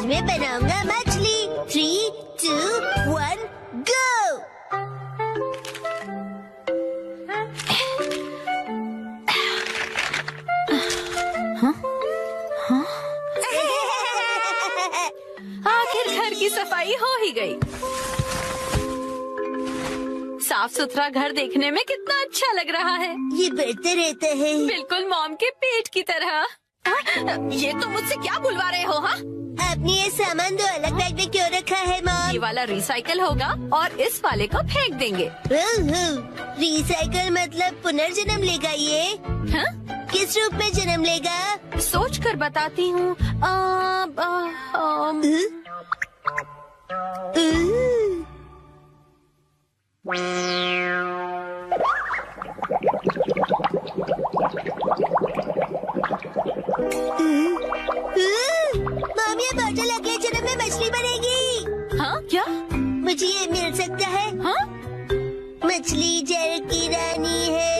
आज मैं बनाऊंगा मछली। 3, 2, 1, गो। आखिर घर की सफाई हो ही गई। साफ सुथरा घर देखने में कितना अच्छा लग रहा है। ये बढ़ते रहता है। बिल्कुल मॉम के पेट की तरह। ये तो मुझसे क्या बुलवा रहे हो? हाँ, आपने ये सामान दो अलग बैग में क्यों रखा है ये मॉम? वाला रिसाइकल होगा और इस वाले को फेंक देंगे। रिसाइकल मतलब पुनर्जन्म लेगा ये? हाँ? किस रूप में जन्म लेगा? सोच कर बताती हूँ। मॉम, ये बॉटल अगले जन्म में मछली बनेगी। हाँ क्या? मुझे ये मिल सकता है? हाँ? मछली जल की रानी है।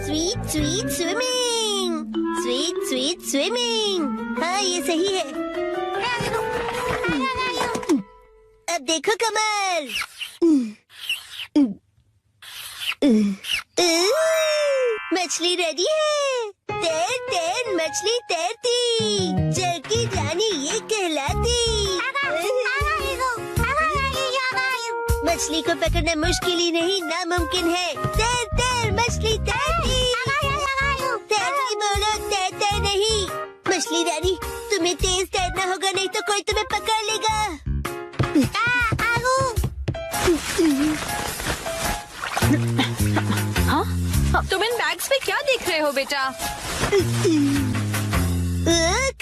Sweet sweet swimming, sweet sweet swimming. हाँ, ये सही है। अब देखो कमल। मछली रेडी है। तैर तैर मछली तैरती, जल की रानी ये कहलाती। मछली को पकड़ना मुश्किल ही नहीं, नामुमकिन है। तैर तैर मछली तैरती। तैरती बोलो, तैरते नहीं। मछली रानी, तुम्हें तेज तैरना होगा, नहीं तो कोई तुम्हें पकड़ लेगा। हाँ? तुम इन बैग्स में क्या देख रहे हो बेटा?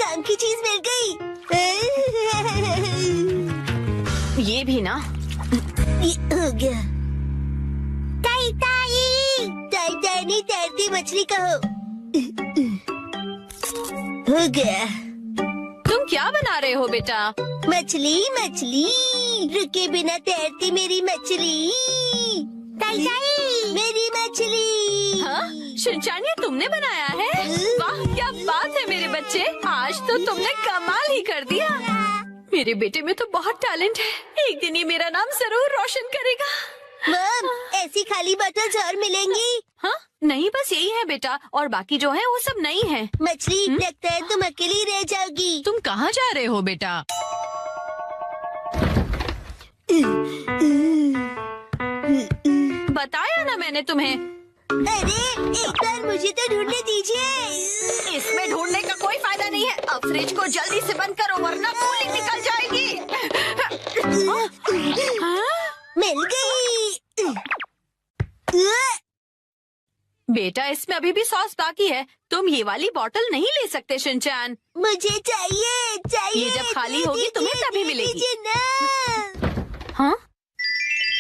काम की चीज मिल गई। ये भी ना। ये हो गया। ताई ताई, ताई ताई नहीं, तैरती मछली कहो। हो गया। तुम क्या बना रहे हो बेटा? मछली मछली, रुके बिना तैरती मेरी मछली। ताई ताई, मेरी मछली। हाँ? शिनचैन, ये तुमने बनाया है? वाह, क्या बात है मेरे बच्चे, आज तो तुमने कमाल ही कर दिया। मेरे बेटे में तो बहुत टैलेंट है, एक दिन ये मेरा नाम जरूर रोशन करेगा। मॉम, ऐसी खाली बॉटल्स और मिलेंगी? हाँ? नहीं, बस यही है बेटा, और बाकी जो है वो सब नहीं है। मछली, लगता है तुम अकेली रह जाओगी। तुम कहाँ जा रहे हो बेटा? बताया ना मैंने तुम्हें। अरे, एक बार मुझे तो ढूंढने दीजिए। इसमें ढूंढने का कोई फायदा नहीं है। अब फ्रिज को जल्दी से बंद करो वरना कूलिंग निकल जाएगी। हाँ? मिल गई। बेटा, इसमें अभी भी सॉस बाकी है, तुम ये वाली बोतल नहीं ले सकते शिनचैन। मुझे चाहिए चाहिए। ये जब खाली होगी तुम्हें तभी मिलेगी। दीजिए ना। हाँ?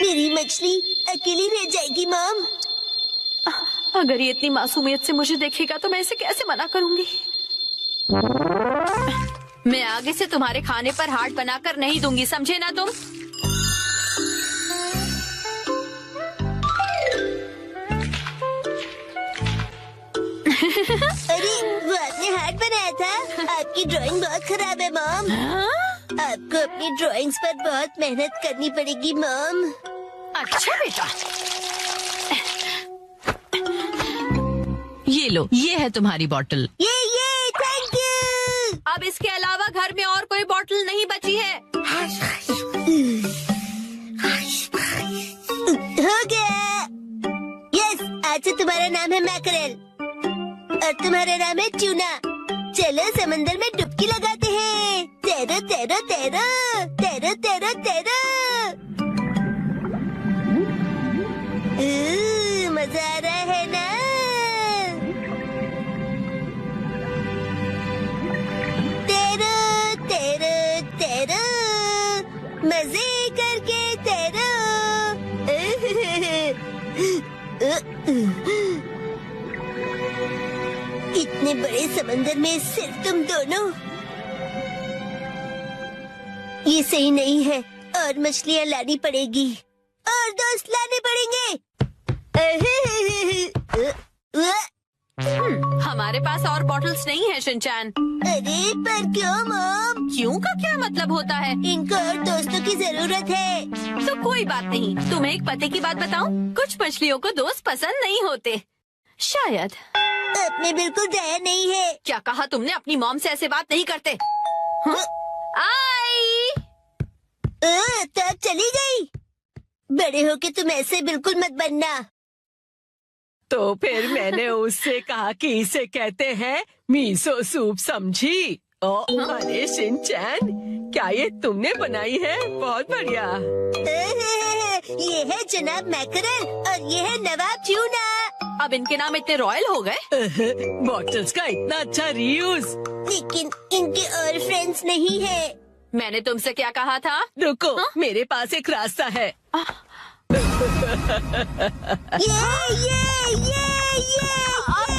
मेरी मछली अकेली रह जाएगी मॉम। अगर ये इतनी मासूमियत से मुझे देखेगा तो मैं इसे कैसे मना करूंगी? मैं आगे से तुम्हारे खाने पर हाथ बनाकर नहीं दूंगी, समझे ना तुम? अरे, वो आपने हार्ट बनाया था। आपकी ड्राइंग बहुत खराब है मॉम। हाँ? आपको अपनी ड्राइंग्स पर बहुत मेहनत करनी पड़ेगी मॉम। अच्छा बेटा, ये लो, ये है तुम्हारी बोतल। ये थैंक यू। अब इसके अलावा घर में और कोई बोतल नहीं बची है। हो गया। यस, आज से तुम्हारा नाम है मैकरेल और तुम्हारा नाम है ट्यूना। चलो समंदर में डुबकी लगाते हैं। तैरो तैरो तैरो तैरो तैरो तैरो। मजा आ रहा है ना? तैरो तैरो तैरो, मजे करके तैरो। इतने बड़े समंदर में सिर्फ तुम दोनों। ये सही नहीं है, और मछलियाँ लानी पड़ेगी और दोस्त लाने पड़ेंगे। हमारे पास और बॉटल्स नहीं है शिनचैन। अरे पर क्यों मॉम? क्यों का क्या मतलब होता है? इनको और दोस्तों की जरूरत है। तो कोई बात नहीं, तुम्हें एक पते की बात बताऊं? कुछ मछलियों को दोस्त पसंद नहीं होते, शायद। अपने बिल्कुल दया नहीं है। क्या कहा तुमने? अपनी मॉम से ऐसे बात नहीं करते। हाँ? आई। तो अब चली गई। बड़े होके तुम ऐसे बिल्कुल मत बनना। तो फिर मैंने उससे कहा कि इसे कहते हैं मीसो सूप, समझी? अरे शिनचैन, क्या ये तुमने बनाई है? बहुत बढ़िया। ये है जनाब मैकरल और ये है नवाब ट्यूना। अब इनके नाम इतने रॉयल हो गए। बॉटल्स का इतना अच्छा रीयूज। लेकिन इनके और फ्रेंड्स नहीं है। मैंने तुमसे क्या कहा था? रुको, मेरे पास एक रास्ता है। आपके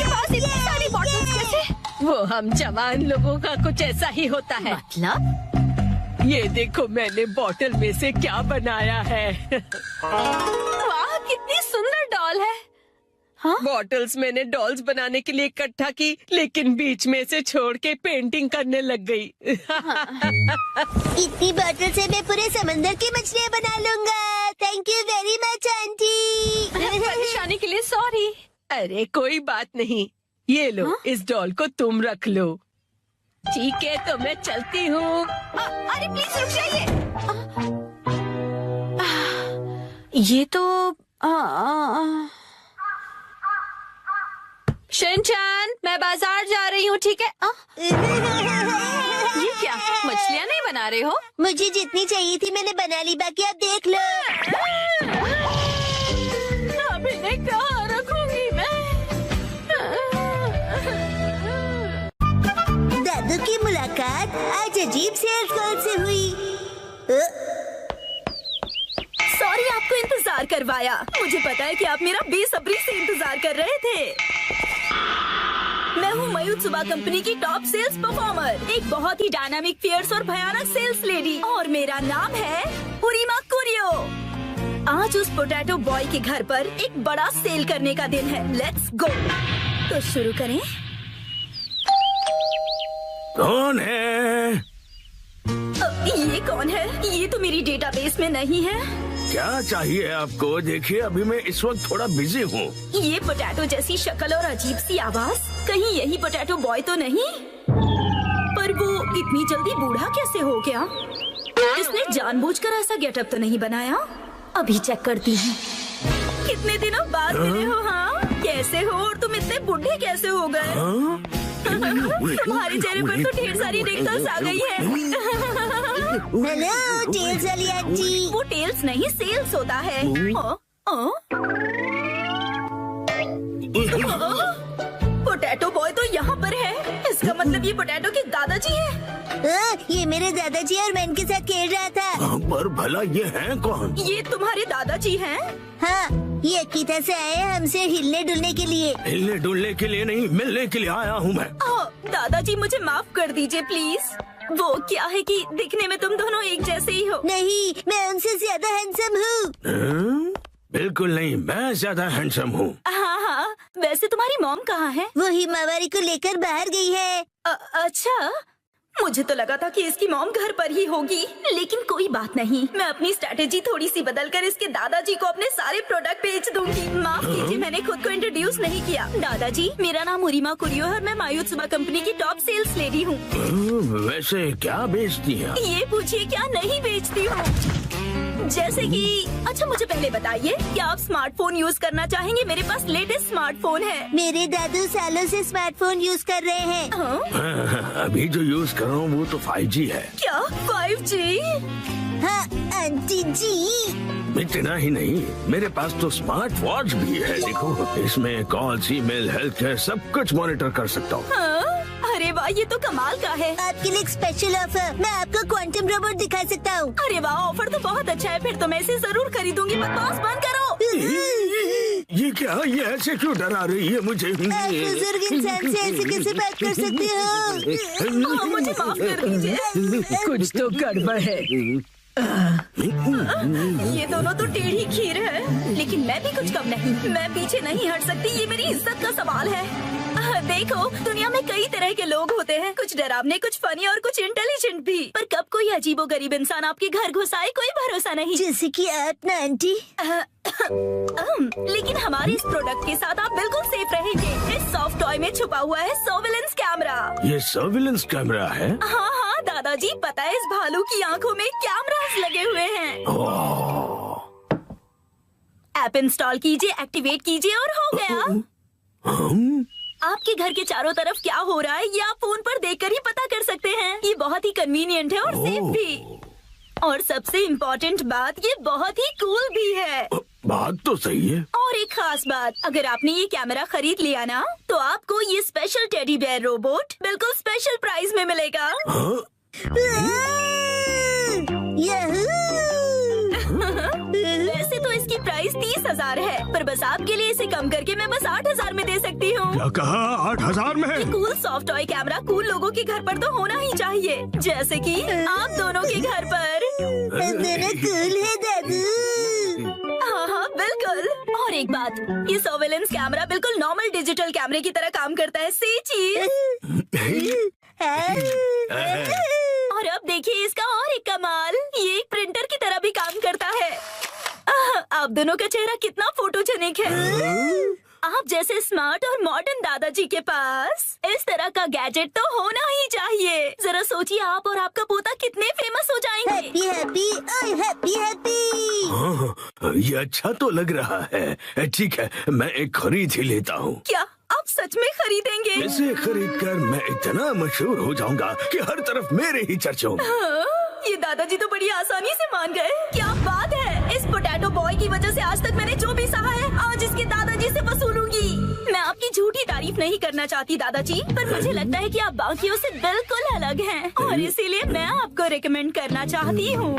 पास इतनी सारी बॉटल्स कैसे? वो हम जवान लोगों का कुछ ऐसा ही होता है। मतलब? ये देखो मैंने बॉटल में से क्या बनाया है। वाह, कितनी सुंदर डॉल है। हाँ? बॉटल्स मैंने डॉल्स बनाने के लिए इकट्ठा की, लेकिन बीच में से छोड़ के पेंटिंग करने लग गई। इतनी बॉटल से मैं पूरे समंदर की मछलियाँ बना लूँगा। Thank you very much aunty. परेशानी के लिए सॉरी। अरे कोई बात नहीं, ये लो। इस डॉल को तुम रख लो। ठीक है, तो मैं चलती हूँ। अरे प्लीज रुक जाइए। ये तो शिनचैन, मैं बाजार जा रही हूँ, ठीक है? ये क्या, मछलियाँ नहीं बना रहे हो? मुझे जितनी चाहिए थी मैंने बना ली, बाकी आप देख लो। अब इन्हें कहाँ रखूंगी मैं? दादू की मुलाकात आज अजीब से अल्फाज से हुई। सॉरी आपको इंतजार करवाया। मुझे पता है कि आप मेरा बेसब्री से इंतजार कर रहे थे। मैं हूँ मायुत्सुबा कंपनी की टॉप सेल्स परफॉर्मर, एक बहुत ही डायनामिक, फियर्स और भयानक सेल्स लेडी, और मेरा नाम है उरीमा कुरियो। आज उस पोटैटो बॉय के घर पर एक बड़ा सेल करने का दिन है। Let's go. तो शुरू करें। कौन है? ये कौन है? ये तो मेरी डेटाबेस में नहीं है। क्या चाहिए आपको? देखिए अभी मैं इस वक्त थोड़ा बिजी हूँ। ये पोटैटो जैसी शक्ल और अजीब सी आवाज, कहीं यही पोटैटो बॉय तो नहीं? पर वो इतनी जल्दी बूढ़ा कैसे हो गया? इसने जानबूझकर ऐसा गेटअप तो नहीं बनाया? अभी चेक करती हूँ। कितने दिनों बाद मिले हो? हाँ, कैसे हो? और तुम इतने बूढ़े कैसे हो गए? तुम्हारे चेहरे पर तो ढेर सारी रिंकल्स आ गई है। हेलो टेल्स वाली आंटी। वो टेल्स नहीं, सेल्स होता है। पोटैटो बॉय तो यहाँ पर है। इसका मतलब ये पोटैटो के दादाजी हैं। ये मेरे दादाजी और मैं इनके साथ खेल रहा था। पर भला ये हैं कौन? ये तुम्हारे दादाजी हैं? हाँ, ये अकीता से आए हैं हमसे हिलने डुलने के लिए। हिलने डुलने के लिए नहीं, मिलने के लिए आया हूँ मैं। दादाजी मुझे माफ कर दीजिए प्लीज। वो क्या है कि दिखने में तुम दोनों एक जैसे ही हो। नहीं, मैं उनसे ज्यादा हैंडसम हूँ। बिल्कुल नहीं, मैं ज्यादा हैंडसम हूँ। हाँ, वैसे तुम्हारी मॉम कहाँ है? वो हिमावारी को लेकर बाहर गई है। अच्छा, मुझे तो लगा था कि इसकी मॉम घर पर ही होगी, लेकिन कोई बात नहीं। मैं अपनी स्ट्रैटेजी थोड़ी सी बदलकर इसके दादाजी को अपने सारे प्रोडक्ट बेच दूंगी। माफ कीजिए, मैंने खुद को इंट्रोड्यूस नहीं किया। दादाजी, मेरा नाम उरीमा कुरियो है और मैं मायुत्सुबा कंपनी की टॉप सेल्स लेडी हूँ। वैसे क्या बेचती हैं? ये पूछिए, क्या नहीं बेचती हूँ? जैसे कि अच्छा, मुझे पहले बताइए, क्या आप स्मार्टफोन यूज करना चाहेंगे? मेरे पास लेटेस्ट स्मार्टफोन है। मेरे दादू सालों से स्मार्टफोन यूज कर रहे हैं। हाँ? अभी जो यूज कर रहा हूँ वो तो 5G है। क्या 5G? हाँ आंटी जी। इतना ही नहीं, मेरे पास तो स्मार्ट वॉच भी है। देखो, इसमें कॉल्स, ईमेल, हेल्थ केयर सब कुछ मॉनिटर कर सकता हूँ। हाँ? अरे वाह, ये तो कमाल का है। आपके लिए एक स्पेशल ऑफर, मैं आपको क्वांटम रोबोट दिखा सकता हूँ। अरे वाह, ऑफर तो बहुत अच्छा है। फिर तो मैं इसे जरूर खरीदूंगी। बकवास बंद करो। ये क्या? ये ऐसे क्यों डरा रही है मुझे? आप बुजुर्ग इंसान से ऐसे कैसे बात कर सकते हो? मुझे माफ कर दीजिए। कुछ तो गड़बड़ है। ये दोनों तो टेढ़ी खीर है, लेकिन मैं भी कुछ कम नहीं। मैं पीछे नहीं हट सकती, ये मेरी इज्जत का सवाल है। देखो, दुनिया में कई तरह के लोग होते हैं, कुछ डरावने, कुछ फनी और कुछ इंटेलिजेंट भी। पर कब कोई अजीबोगरीब इंसान आपके घर घुस आए, कोई भरोसा नहीं। जैसे कि आप ना आंटी। लेकिन हमारे इस प्रोडक्ट के साथ आप बिल्कुल सेफ रहेंगे। इस सॉफ्ट टॉय में छुपा हुआ है सर्विलेंस कैमरा। ये सर्विलेंस कैमरा है? हाँ हाँ दादाजी, पता है इस भालू की आंखों में कैमरास लगे हुए हैं। ऐप इंस्टॉल कीजिए, एक्टिवेट कीजिए और हो गया। आपके घर के चारों तरफ क्या हो रहा है ये आप फोन पर देखकर ही पता कर सकते हैं। ये बहुत ही कन्वीनियंट है और सेफ भी। और सबसे इम्पोर्टेंट बात, ये बहुत ही कूल भी है। बात तो सही है। और एक खास बात, अगर आपने ये कैमरा खरीद लिया ना, तो आपको ये स्पेशल टेडी बेयर रोबोट बिल्कुल स्पेशल प्राइस में मिलेगा। वैसे तो इसकी प्राइस 30,000 है, पर बस आपके लिए इसे कम करके मैं बस 8,000 में दे सकती हूँ। क्या कहा? 8,000 में? ये cool soft toy camera cool लोगों के घर पर तो होना ही चाहिए, जैसे कि आप दोनों के घर पर। दोनों कूल है दादू। हाँ हाँ बिल्कुल। और एक बात, ये सर्वेलेंस कैमरा बिल्कुल नॉर्मल डिजिटल कैमरे की तरह काम करता है। सी चीज। और अब देखिए इसका और एक कमाल, ये एक प्रिंटर की तरह भी काम करता है। आप दोनों का चेहरा कितना फोटोजेनिक है। आप जैसे स्मार्ट और मॉडर्न दादाजी के पास इस तरह का गैजेट तो होना ही चाहिए। जरा सोचिए, आप और आपका पोता कितने फेमस हो जाएंगे। हैप्पी हैप्पी ओए हैप्पी हैप्पी। हाँ, ये अच्छा तो लग रहा है। ठीक है, मैं एक खरीद ही लेता हूँ। क्या आप सच में खरीदेंगे? इसे खरीद कर मैं इतना मशहूर हो जाऊंगा कि हर तरफ मेरे ही चर्चे होंगे। हाँ, ये दादाजी तो बड़ी आसानी से मान गए। क्या बात है, इस पोटैटो बॉय की वजह से आज तक मैंने जो भी सहा है, आज इसके दादाजी से वसूलूंगी। मैं आपकी झूठी तारीफ नहीं करना चाहती दादाजी, पर मुझे लगता है कि आप बाकियों से बिल्कुल अलग हैं, और इसीलिए मैं आपको रिकमेंड करना चाहती हूँ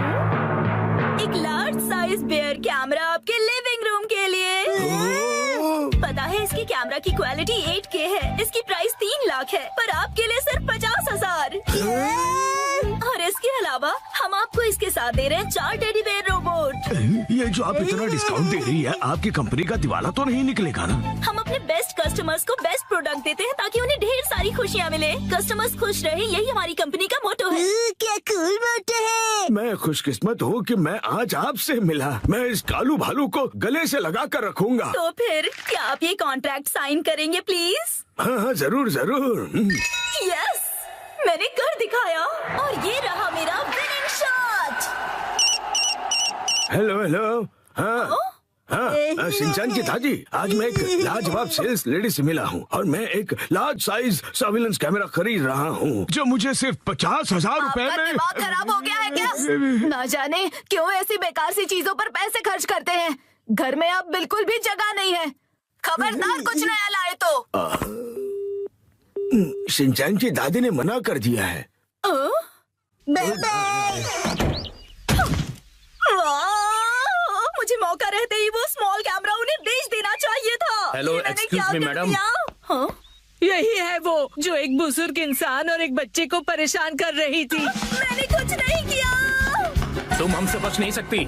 एक लार्ज साइज बेयर कैमरा आपके लिविंग रूम के लिए। पता है इसकी कैमरा की क्वालिटी 8K है, इसकी प्राइस 3 लाख है, पर आपके लिए सिर्फ 50,000। और इसके अलावा हम आपको इसके साथ दे रहे हैं 4 टेडी बेयर रोबोट। ये जो आप इतना डिस्काउंट दे रही है, आपकी कंपनी का दिवाला तो नहीं निकलेगा ना? हम अपने बेस्ट कस्टमर्स को बेस्ट प्रोडक्ट देते हैं ताकि उन्हें ढेर सारी खुशियाँ मिले। कस्टमर्स खुश रहे, यही हमारी कंपनी का मोटो है। क्या कूल मोटो है। मैं खुशकिस्मत हूँ कि मैं आज आपसे मिला। मैं इस कालू भालू को गले से लगा कर रखूंगा। तो फिर क्या आप ये कॉन्ट्रैक्ट साइन करेंगे प्लीज? हाँ हाँ, जरूर जरूर। यस, मैंने कर दिखाया और ये रहा मेरा विनिंग शॉट। Hello hello. हाँ हाँ, शिनचैन की दादी, आज मैं एक लाजवाब सेल्स लेडी से मिला हूँ और मैं एक लार्ज साइज सर्विलेंस कैमरा खरीद रहा हूँ जो मुझे सिर्फ 50,000 रुपए आपका में। दिमाग खराब हो गया है क्या? ना जाने क्यों ऐसी बेकार सी चीजों पर पैसे खर्च करते हैं। घर में अब बिल्कुल भी जगह नहीं है। खबरदार कुछ नया लाए तो। शिनचैन की दादी ने मना कर दिया है। Bye bye. मुझे मौका रहते ही वो स्मॉल कैमरा उन्हें बेच देना चाहिए था। हेलो, ये मैंने एक्सक्यूज क्या मी, कर मैडम। दिया? हाँ? यही है वो जो एक बुजुर्ग इंसान और एक बच्चे को परेशान कर रही थी। मैंने कुछ नहीं किया। तुम हमसे बच नहीं सकती।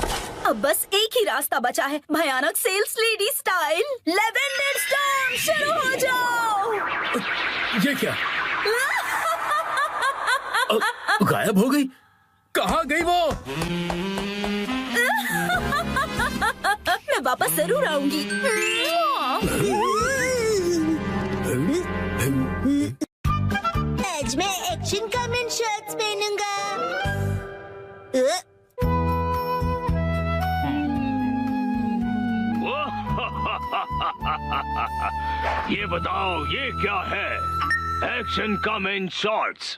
अब बस एक ही रास्ता बचा है, भयानक sales lady style. Lavender storm शुरू हो जाओ। ये क्या? गायब हो गई? कहाँ गई वो? मैं वापस जरूर आऊंगी। आज मैं एक्शन कमेंट शर्ट्स पहनूंगा। ये बताओ, ये क्या है? Action comment shorts.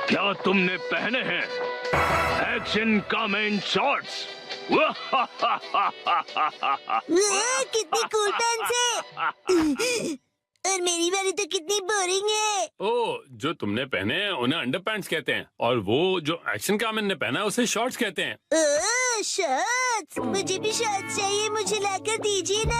क्या तुमने पहने हैं एक्शन कमेंट शॉर्ट्स? कितनी कूल पैंट्स है। और मेरी वाली तो कितनी बोरिंग है। ओ, जो तुमने पहने हैं उन्हें अंडरपैंट्स कहते हैं और वो जो एक्शन कामन ने पहना है उसे शॉर्ट्स कहते हैं। शर्ट। शॉर्ट्स, मुझे भी शॉर्ट्स चाहिए, मुझे लाकर दीजिए ना।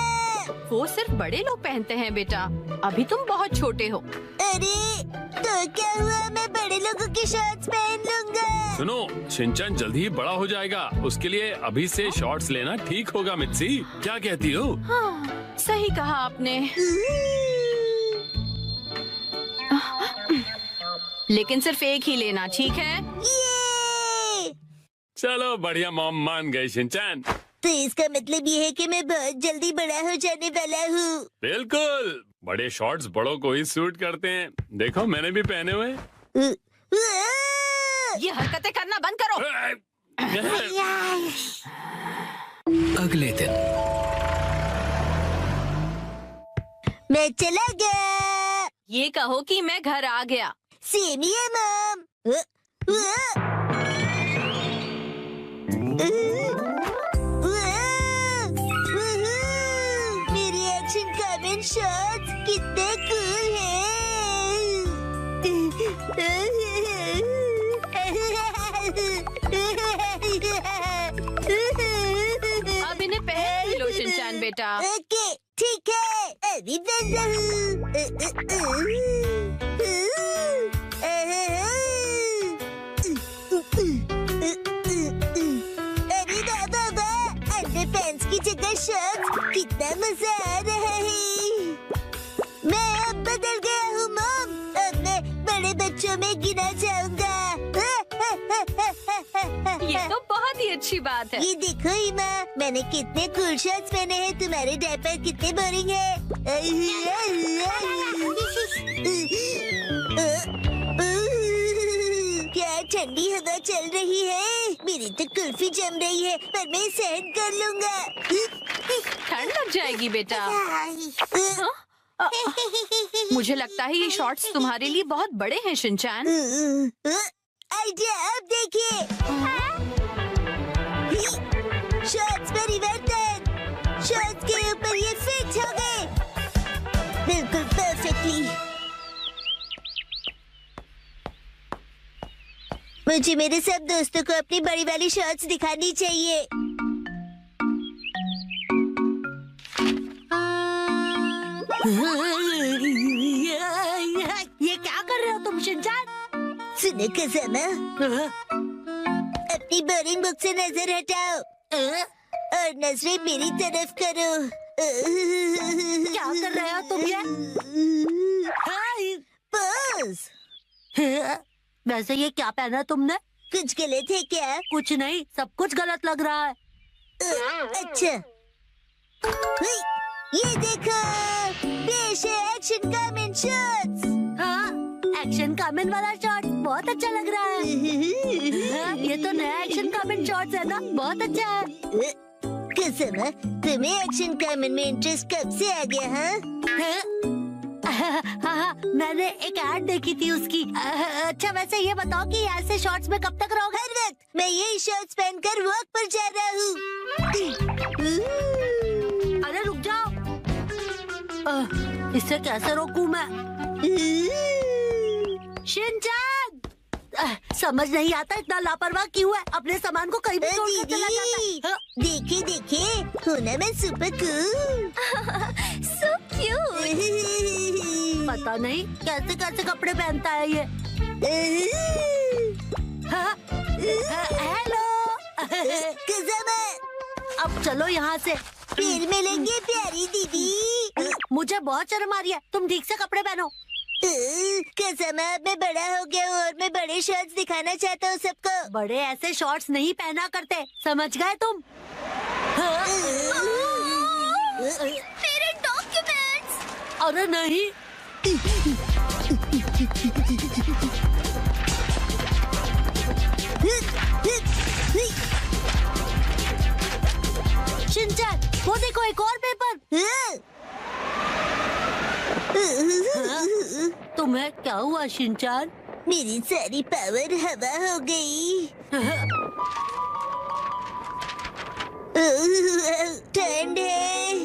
वो सिर्फ बड़े लोग पहनते हैं बेटा, अभी तुम बहुत छोटे हो। अरे तो क्या हुआ, मैं बड़े लोगों की शॉर्ट्स पहन लूंगा। सुनो, शिनचैन जल्दी ही बड़ा हो जाएगा, उसके लिए अभी से शॉर्ट्स लेना ठीक होगा। मित्सी, क्या कहती हो? हाँ, सही कहा आपने। लेकिन सिर्फ एक ही लेना, ठीक है? ये चलो बढ़िया, मॉम मान गई शिनचैन। तो इसका मतलब ये है कि मैं बहुत जल्दी बड़ा हो जाने वाला हूँ। बिल्कुल, बड़े शॉर्ट्स बड़ों को ही सूट करते हैं। देखो मैंने भी पहने हुए। ये हरकतें करना बंद करो। अगले दिन मैं चला गया। ये कहो कि मैं घर आ गया। सेम ही है मॉम। मेरी एक्शन कमेंट शॉट्स कितने कूल हैं। अब इन्हें पहन लो शिनचैन बेटा। ओके ठीक है, अभी बन अरे बाबा, अंडर पैंट्स की जगह शर्ट्स, कितना मजा आ रहा है। मैं अब बदल गया हूँ मॉम, अब मैं बड़े बच्चों में गिना जाऊंगा। ये तो बहुत ही अच्छी बात है। ये देखो ईमा, मैंने कितने कूल शर्ट्स पहने हैं, तुम्हारे डायपर कितने बोरिंग है। क्या ठंडी हवा चल रही है, मेरी तो कुल्फी जम रही है, पर मैं सहन कर लूंगा। ठंड लग जाएगी बेटा। मुझे लगता है ये शॉर्ट्स तुम्हारे लिए बहुत बड़े हैं शिनचैन। आइडिया, अब देखिए। शॉर्ट्स परिवर्तन, शॉर्ट्स के ऊपर ये फिट हो गए बिल्कुल परफेक्टली। मुझे मेरे सब दोस्तों को अपनी बड़ी वाली शॉर्ट्स दिखानी चाहिए। ये क्या कर रहे हो तुम शिनचैन? सुनो कज़ामा, अपनी बोरिंग बुक से नजर हटाओ और नजरें मेरी तरफ करो। क्या कर रहे हो तुम ये? बस, वैसे ये क्या पहना तुमने? कुछ गलत है क्या? कुछ नहीं, सब कुछ गलत लग रहा है। अच्छा, हुई, ये देखो, पेश है एक्शन कमेंट शॉट्स। हाँ, एक्शन कमेंट वाला शॉट बहुत अच्छा लग रहा है। हाँ, ये तो नया एक्शन कमेंट शॉट्स है ना, बहुत अच्छा है। कज़ामा, तुम्हें एक्शन कमेंट में इंटरेस्ट कब से आ गया? हाँ, मैंने एक ऐड देखी थी उसकी। अच्छा वैसे ये बताओ कि ऐसे शॉर्ट्स में कब तक रहोगे? हर वक्त मैं यही शॉर्ट्स पहनकर वॉक पर जा रहा हूँ। अरे रुक जाओ, इससे कैसे रोकूं मैं? शिनचैन, समझ नहीं आता इतना लापरवाह क्यों है, अपने सामान को कहीं भी छोड़कर चला जाता है। हाँ, देखे देखे, हूँ ना मैं सुपर कूल। So cute। पता नहीं कैसे कैसे कपड़े पहनता है ये। हाँ, हेलो। कज़ामा, अब चलो यहाँ से। फिर मिलेंगे प्यारी दीदी। मुझे बहुत शर्म आ रही है, तुम ठीक से कपड़े पहनो। कज़ामा, मैं बड़ा हो गया हूँ और मैं बड़े शॉर्ट्स दिखाना चाहता हूँ सबको। बड़े ऐसे शॉर्ट्स नहीं पहना करते, समझ गए तुम? मेरे डॉक्यूमेंट्स। अरे नहीं, शिनचैन, वो देखो एक और पेपर। तुम्हें क्या हुआ शिनचैन? मेरी सारी पावर हवा हो गई। ठंड है।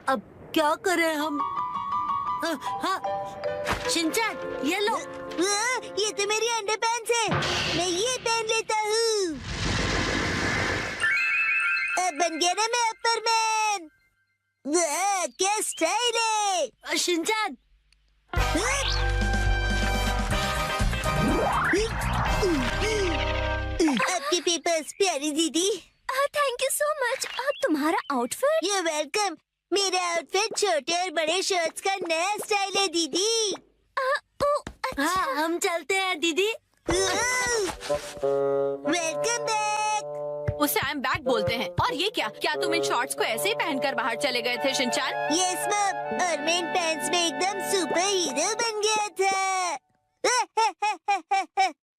अब क्या करें हम? हाँ, शिनचैन, ये लो। ये तो मेरी अंडरपैंट्स है, मैं ये पहन लेता हूँ। बन गया ना मैं अपर मैन। क्या स्टाइल है शिनचैन, आपके पेपर्स प्यारी दीदी। Thank you so much. तुम्हारा आउटफिट? You welcome. मेरा आउटफिट छोटे और बड़े शर्ट्स का नया स्टाइल है दीदी। हाँ, हम चलते हैं दीदी। Welcome back. उसे आई एम बैक बोलते हैं। और ये क्या तुम इन शॉर्ट्स को ऐसे ही पहनकर बाहर चले गए थे शिनचैन? यस मम, और मैं इन पैंट्स में एकदम सुपर हीरो बन गया था।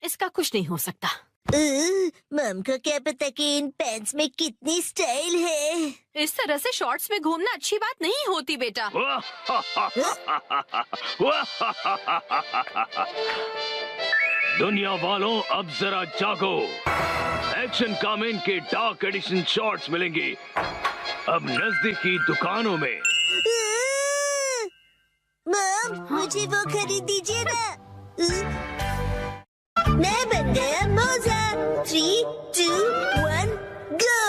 इसका कुछ नहीं हो सकता। मम को क्या पता कि इन पैंट्स में कितनी स्टाइल है। इस तरह से शॉर्ट्स में घूमना अच्छी बात नहीं होती बेटा। दुनिया वालों, अब जरा जागो। एक्शन कामेन के डार्क एडिशन शॉर्ट्स मिलेंगे अब नजदीकी दुकानों में। मम, मुझे वो खरीद दीजिए ना। मैं बन गया मोजा। 3, 2, 1, गो।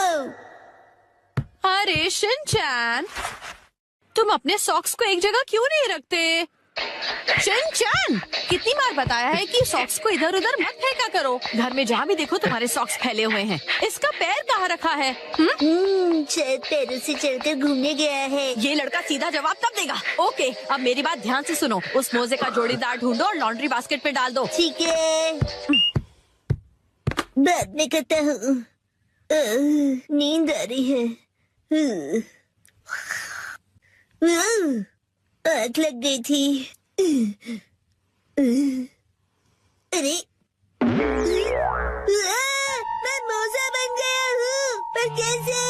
अरे शिनचैन, तुम अपने सॉक्स को एक जगह क्यों नहीं रखते? शिनचैन, कितनी बार बताया है कि सॉक्स को इधर उधर मत फेंका करो। घर में जहाँ भी देखो तुम्हारे सॉक्स फैले हुए हैं। इसका पैर कहाँ रखा है? शायद पैरों से चलकर घूमने गया है। ये लड़का सीधा जवाब तब देगा। ओके, अब मेरी बात ध्यान से सुनो। उस मोजे का जोड़ीदार ढूंढो और लॉन्ड्री बास्केट पे डाल दो। ठीक है, बाद में करता हूँ। नींद आ रही है। आग लग गई थी। अरे मैं मोजा बन गया हूँ, पर कैसे?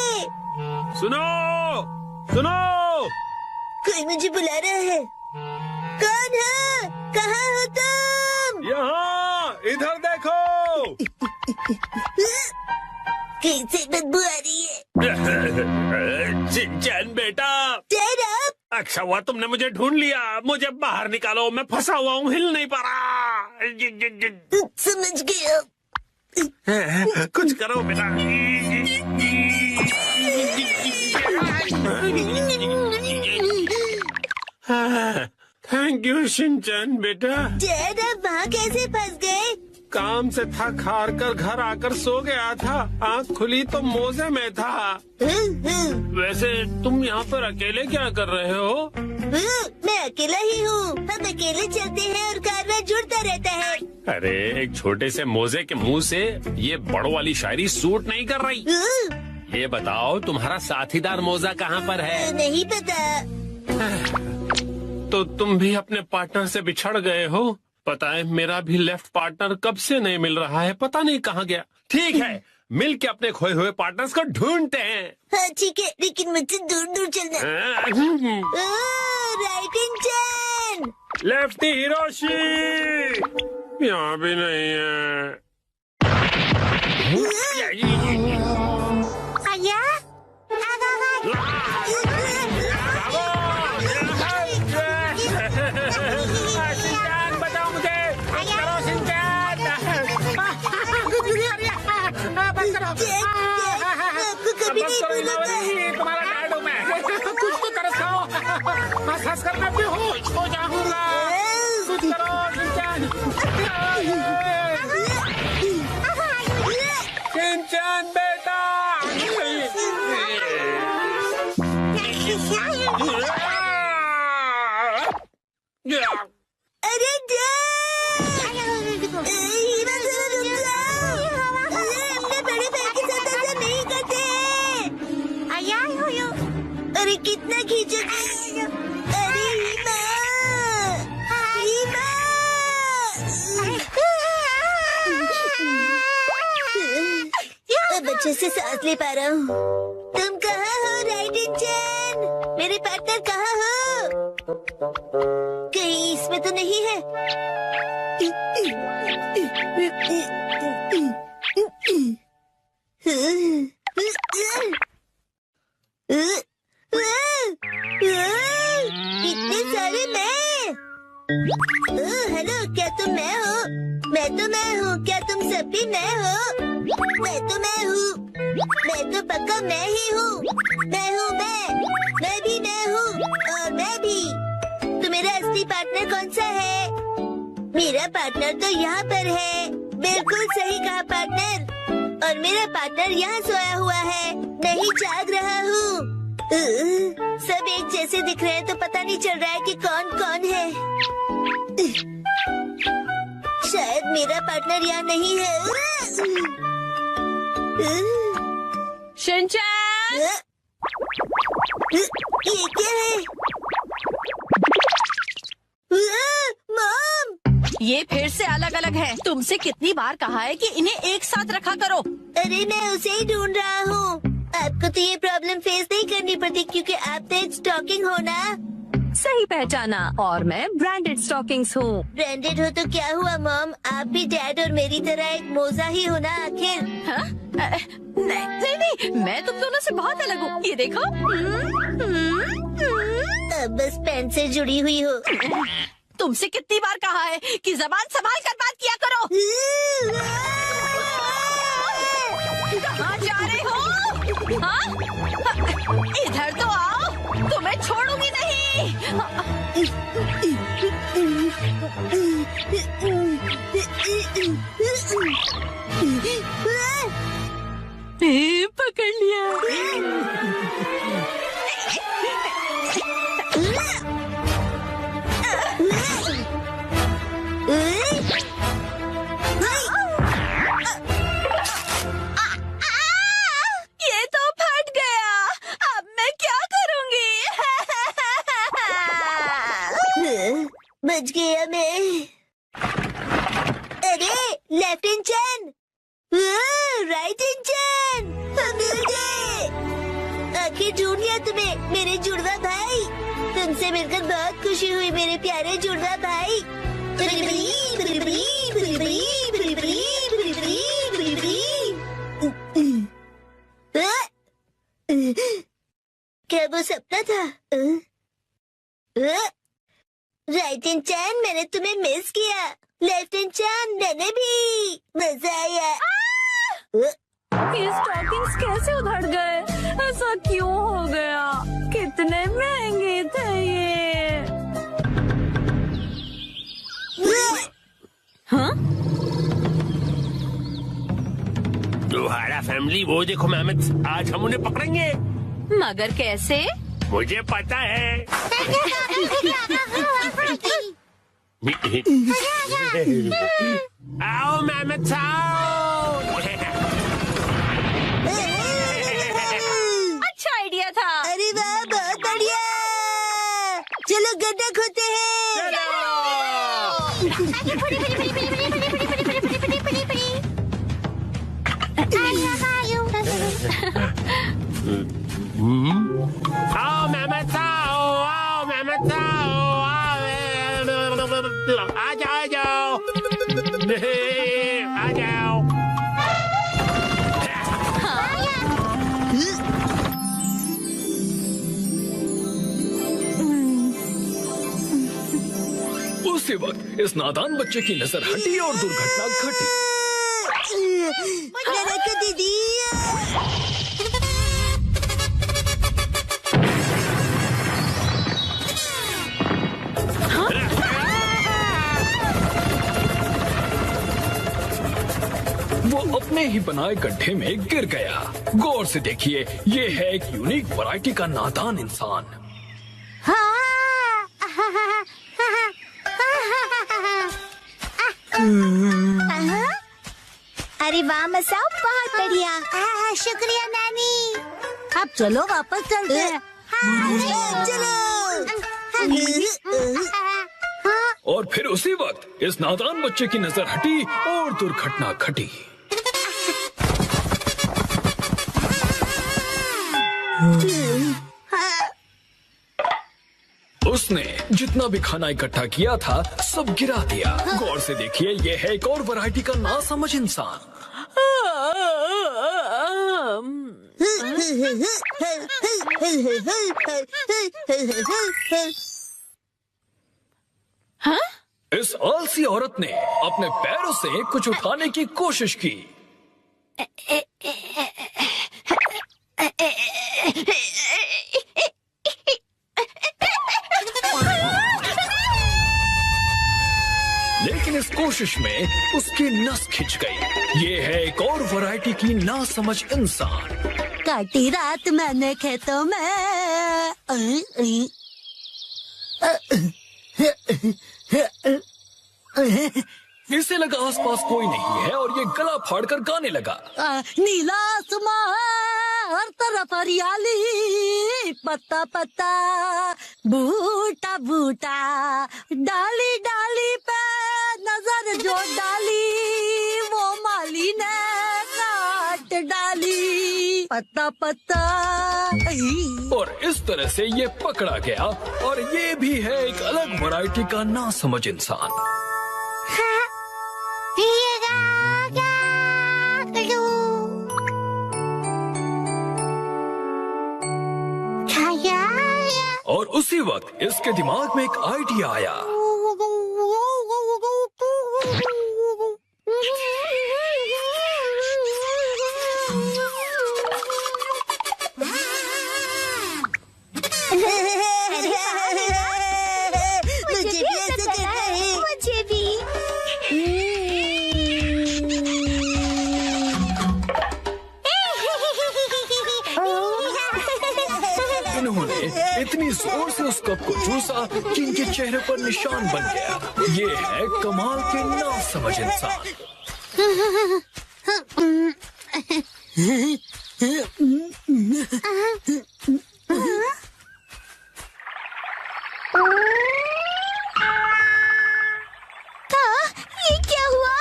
सुनो सुनो, कोई मुझे बुला रहा है। कौन है? कहाँ हो तुम? यहाँ इधर देखो। कैसे बदबू आ रही है? शिनचैन बेटा, Shut up! अच्छा हुआ तुमने मुझे ढूंढ लिया। मुझे बाहर निकालो, मैं फंसा हुआ हूँ, हिल नहीं पा रहा। समझ गया। कुछ करो बेटा। थैंक यू शिनचैन बेटा। डैड, आप वहाँ कैसे फंस गए? काम से थक हार कर घर आकर सो गया था। आँख खुली तो मोजे में था। वैसे तुम यहाँ पर अकेले क्या कर रहे हो? मैं अकेला ही हूँ। हम अकेले चलते हैं और कारवां जुड़ता रहता है। अरे, एक छोटे से मोजे के मुंह से ये बड़ों वाली शायरी सूट नहीं कर रही। ये बताओ, तुम्हारा साथीदार मोजा कहाँ पर है? नहीं पता। तो तुम भी अपने पार्टनर से बिछड़ गए हो। पता है, मेरा भी लेफ्ट पार्टनर कब से नहीं मिल रहा है, पता नहीं कहाँ गया। ठीक है, मिल के अपने खोए हुए पार्टनर्स को ढूंढते हैं। हाँ ठीक है, लेकिन मुझसे दूर दूर चलना। राइटिंग चैन। लेफ्टी हिरोशी यहाँ भी नहीं है। बताओ मुझे, करो शिनचैन। आपको कभी नहीं भूलूंगा। तुम्हारा डैड हूँ मैं। कुछ तो करो, हंस कर मैं बेहोश हो जाऊंगा। कुछ करो शिनचैन। शिनचैन बेटा। अरे हीरा जरा रुक जाओ। अपने बड़े भाई के साथ ऐसा नहीं करते। अरे कितना खींचोगे? अरे हीमा, हीमा। अब अच्छे से सांस ले पा रहा हूँ। तुम कहाँ हो राइटिंग चैन? मेरे पार्टनर कहाँ हो? कहीं इसमें तो नहीं है। इतने सारे मैं। हेलो, क्या तुम मैं हो? मैं तो मैं हूँ। क्या तुम सब भी मैं हो? मैं तो मैं हूँ। मैं तो पक्का मैं ही हूँ। मैं हूँ मैं भी मैं हूँ और मैं भी। तो मेरा असली पार्टनर कौन सा है? मेरा पार्टनर तो यहाँ पर है। बिल्कुल सही कहा पार्टनर। और मेरा पार्टनर यहाँ सोया हुआ है, नहीं जाग रहा हूँ। सब एक जैसे दिख रहे हैं तो पता नहीं चल रहा है कि कौन कौन है। शायद मेरा पार्टनर यहाँ नहीं है। शिनचैन, ये क्या है? मॉम! ये फिर से अलग अलग है। तुमसे कितनी बार कहा है कि इन्हें एक साथ रखा करो। अरे मैं उसे ही ढूंढ रहा हूँ। आपको तो ये प्रॉब्लम फेस नहीं करनी पड़ती क्योंकि आप तो एक स्टॉकिंग हो ना। सही पहचाना, और मैं ब्रांडेड स्टॉकिंग्स हूँ। ब्रांडेड हो तो क्या हुआ मॉम? आप भी डैड और मेरी तरह एक मोजा ही हो ना आखिर। हाँ? नहीं, मैं तुम दोनों से बहुत अलग हूँ। ये देखो। अब बस पेन से जुड़ी हुई हो। तुमसे कितनी बार कहा है कि जबान संभाल कर बात किया करो। कहाँ जा रहे हो? हाँ? इधर तो आओ, तुम्हें छोड़ूंगी नहीं। पकड़ लिया। ये तो फट गया। अब मैं क्या करूंगी? बच गया मैं। अरे लेफ्ट इंजन, राइट इंजन, मिल गए। आखिर ढूंढ लिया तुम्हें मेरे जुड़वा भाई। तुमसे मिलकर बहुत खुशी हुई मेरे प्यारे जुड़वा भाई। क्या वो सपना था? राइट इंजन, मैंने तुम्हें मिस किया। लेफ्ट इंजन, मैंने भी। मजा आया। ये स्टॉकिंग्स कैसे उधड़ गए? ऐसा क्यों हो गया? कितने महंगे थे ये। हाँ? तुम्हारा फैमिली वो देखो मेहमद, आज हम उन्हें पकड़ेंगे। मगर कैसे? मुझे पता है। आओ मेहमद साहब। अच्छा आइडिया था। अरे वाह, बहुत बढ़िया। चलो गड्ढा खोदते हैं। आओ मेहमद साहब, आओ मेहमद साहब, आ जाओ आ जाओ आ जाओ। उसी वक्त इस नादान बच्चे की नजर हटी और दुर्घटना घटी। दीदी, वो अपने ही बनाए गड्ढे में गिर गया। गौर से देखिए, ये है एक यूनिक वैरायटी का नादान इंसान। अरे वाह मसाओ, बहुत बढ़िया। शुक्रिया नानी। अब चलो वापस चलते हैं। चलो। और फिर उसी वक्त इस नादान बच्चे की नजर हटी और दुर्घटना घटी। उसने जितना भी खाना इकट्ठा किया था सब गिरा दिया। गौर से देखिए, ये है एक और वैरायटी का नासमझ इंसान। हाँ? इस आलसी औरत ने अपने पैरों से कुछ उठाने की कोशिश की। कोशिश में उसकी नस खिंच गई। ये है एक और वैरायटी की नासमझ इंसान। काटी रात मैंने खेतों में। इसे लगा आसपास कोई नहीं है और ये गला फाड़कर गाने लगा। नीला आसमां हर तरफ हरियाली, पत्ता पत्ता बूटा बूटा, डाली डाली पे नजर जो डाली वो माली ने काट डाली, पत्ता पत्ता। और इस तरह से ये पकड़ा गया और ये भी है एक अलग वैरायटी का नासमझ इंसान। और उसी वक्त इसके दिमाग में एक आइडिया आया। मुझे भी ऐसा करना है। मुझे भी। इन्होंने इतनी जोर से उस कप को चूसा कि इनके चेहरे पर निशान बन गया। ये है कमाल के नासमझ इंसान। ये क्या हुआ?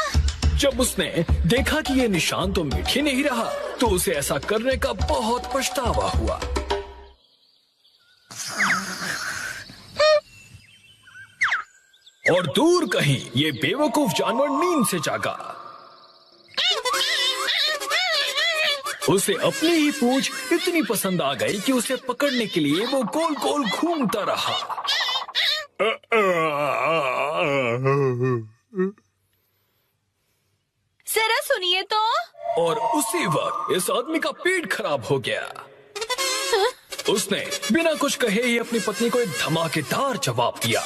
जब उसने देखा कि ये निशान तो मिट ही नहीं रहा, तो उसे ऐसा करने का बहुत पछतावा हुआ। और दूर कहीं ये बेवकूफ जानवर नींद से जागा। उसे अपनी ही पूंछ इतनी पसंद आ गई कि उसे पकड़ने के लिए वो गोल गोल घूमता रहा। जरा सुनिए तो। और उसी वक्त इस आदमी का पेट खराब हो गया। उसने बिना कुछ कहे ही अपनी पत्नी को एक धमाकेदार जवाब दिया।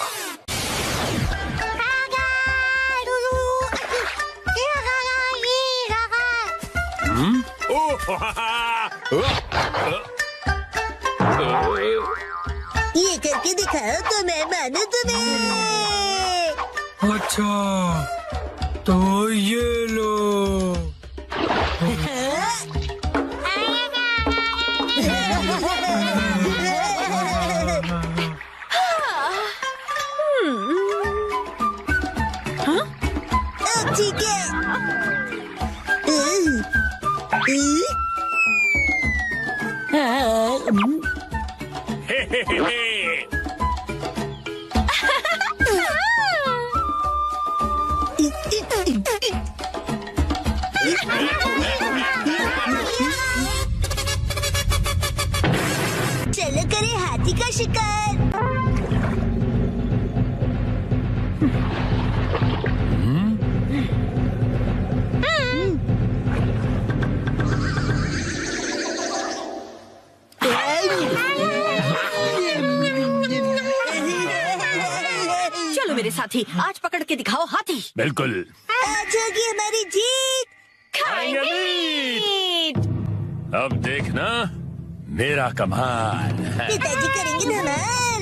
ये करके दिखाओ तो मैं मानू तुम्हें। अच्छा तो ये लो। अब ठीक है। चलो करें हाथी का शिकार। चलो मेरे साथी, आज पकड़ के दिखाओ हाथी। बिल्कुल। आज होगी हमारी जीत। अब देखना मेरा कमाल। पिताजी करेंगे धमाल।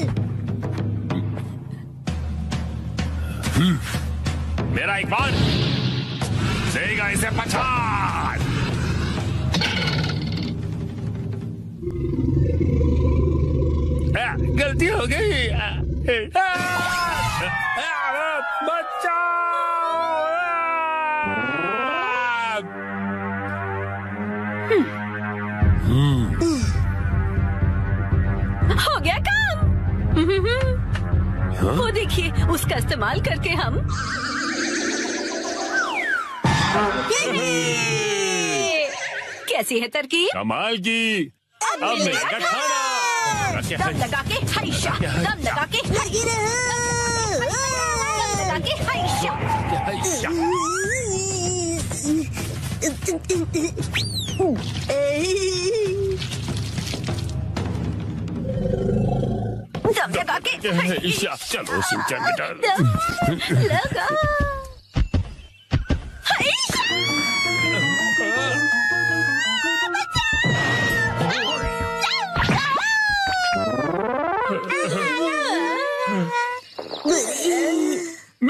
मेरा एक बार देगा इसे पछाड़। गलती हो गई। हो गया काम। वो देखिए, उसका इस्तेमाल करके हम कैसी है तरकीब? कमाल की। अब मिलेगा खाना। दम लगा के हाइशा, दम लगा के लगी रहो। दम लगा के हाइशा। दम लगा के ईशा, चलो शिनचैन बेटा। दम लगा।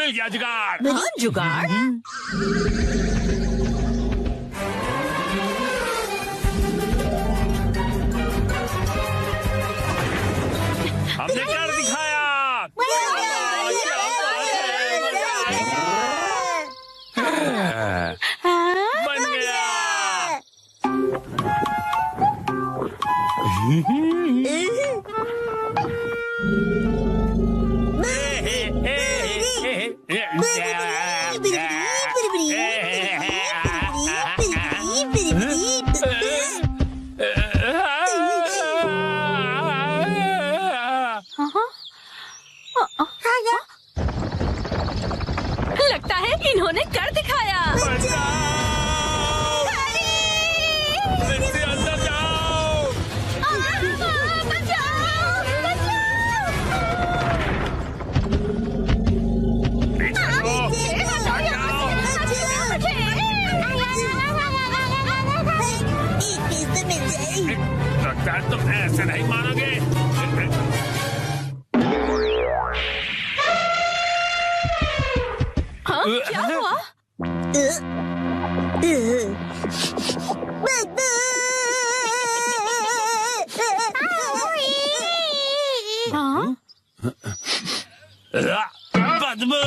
मिल गया जुगाड़। हाँ, जुगाड़। हमने कर दिखाया। बन गया। लगता है इन्होंने कर दिखाया। इससे अंदर जाओ। लगता है तुम ऐसे नहीं मानोगे। हाँ, क्या हुआ? हाँ? बदबू।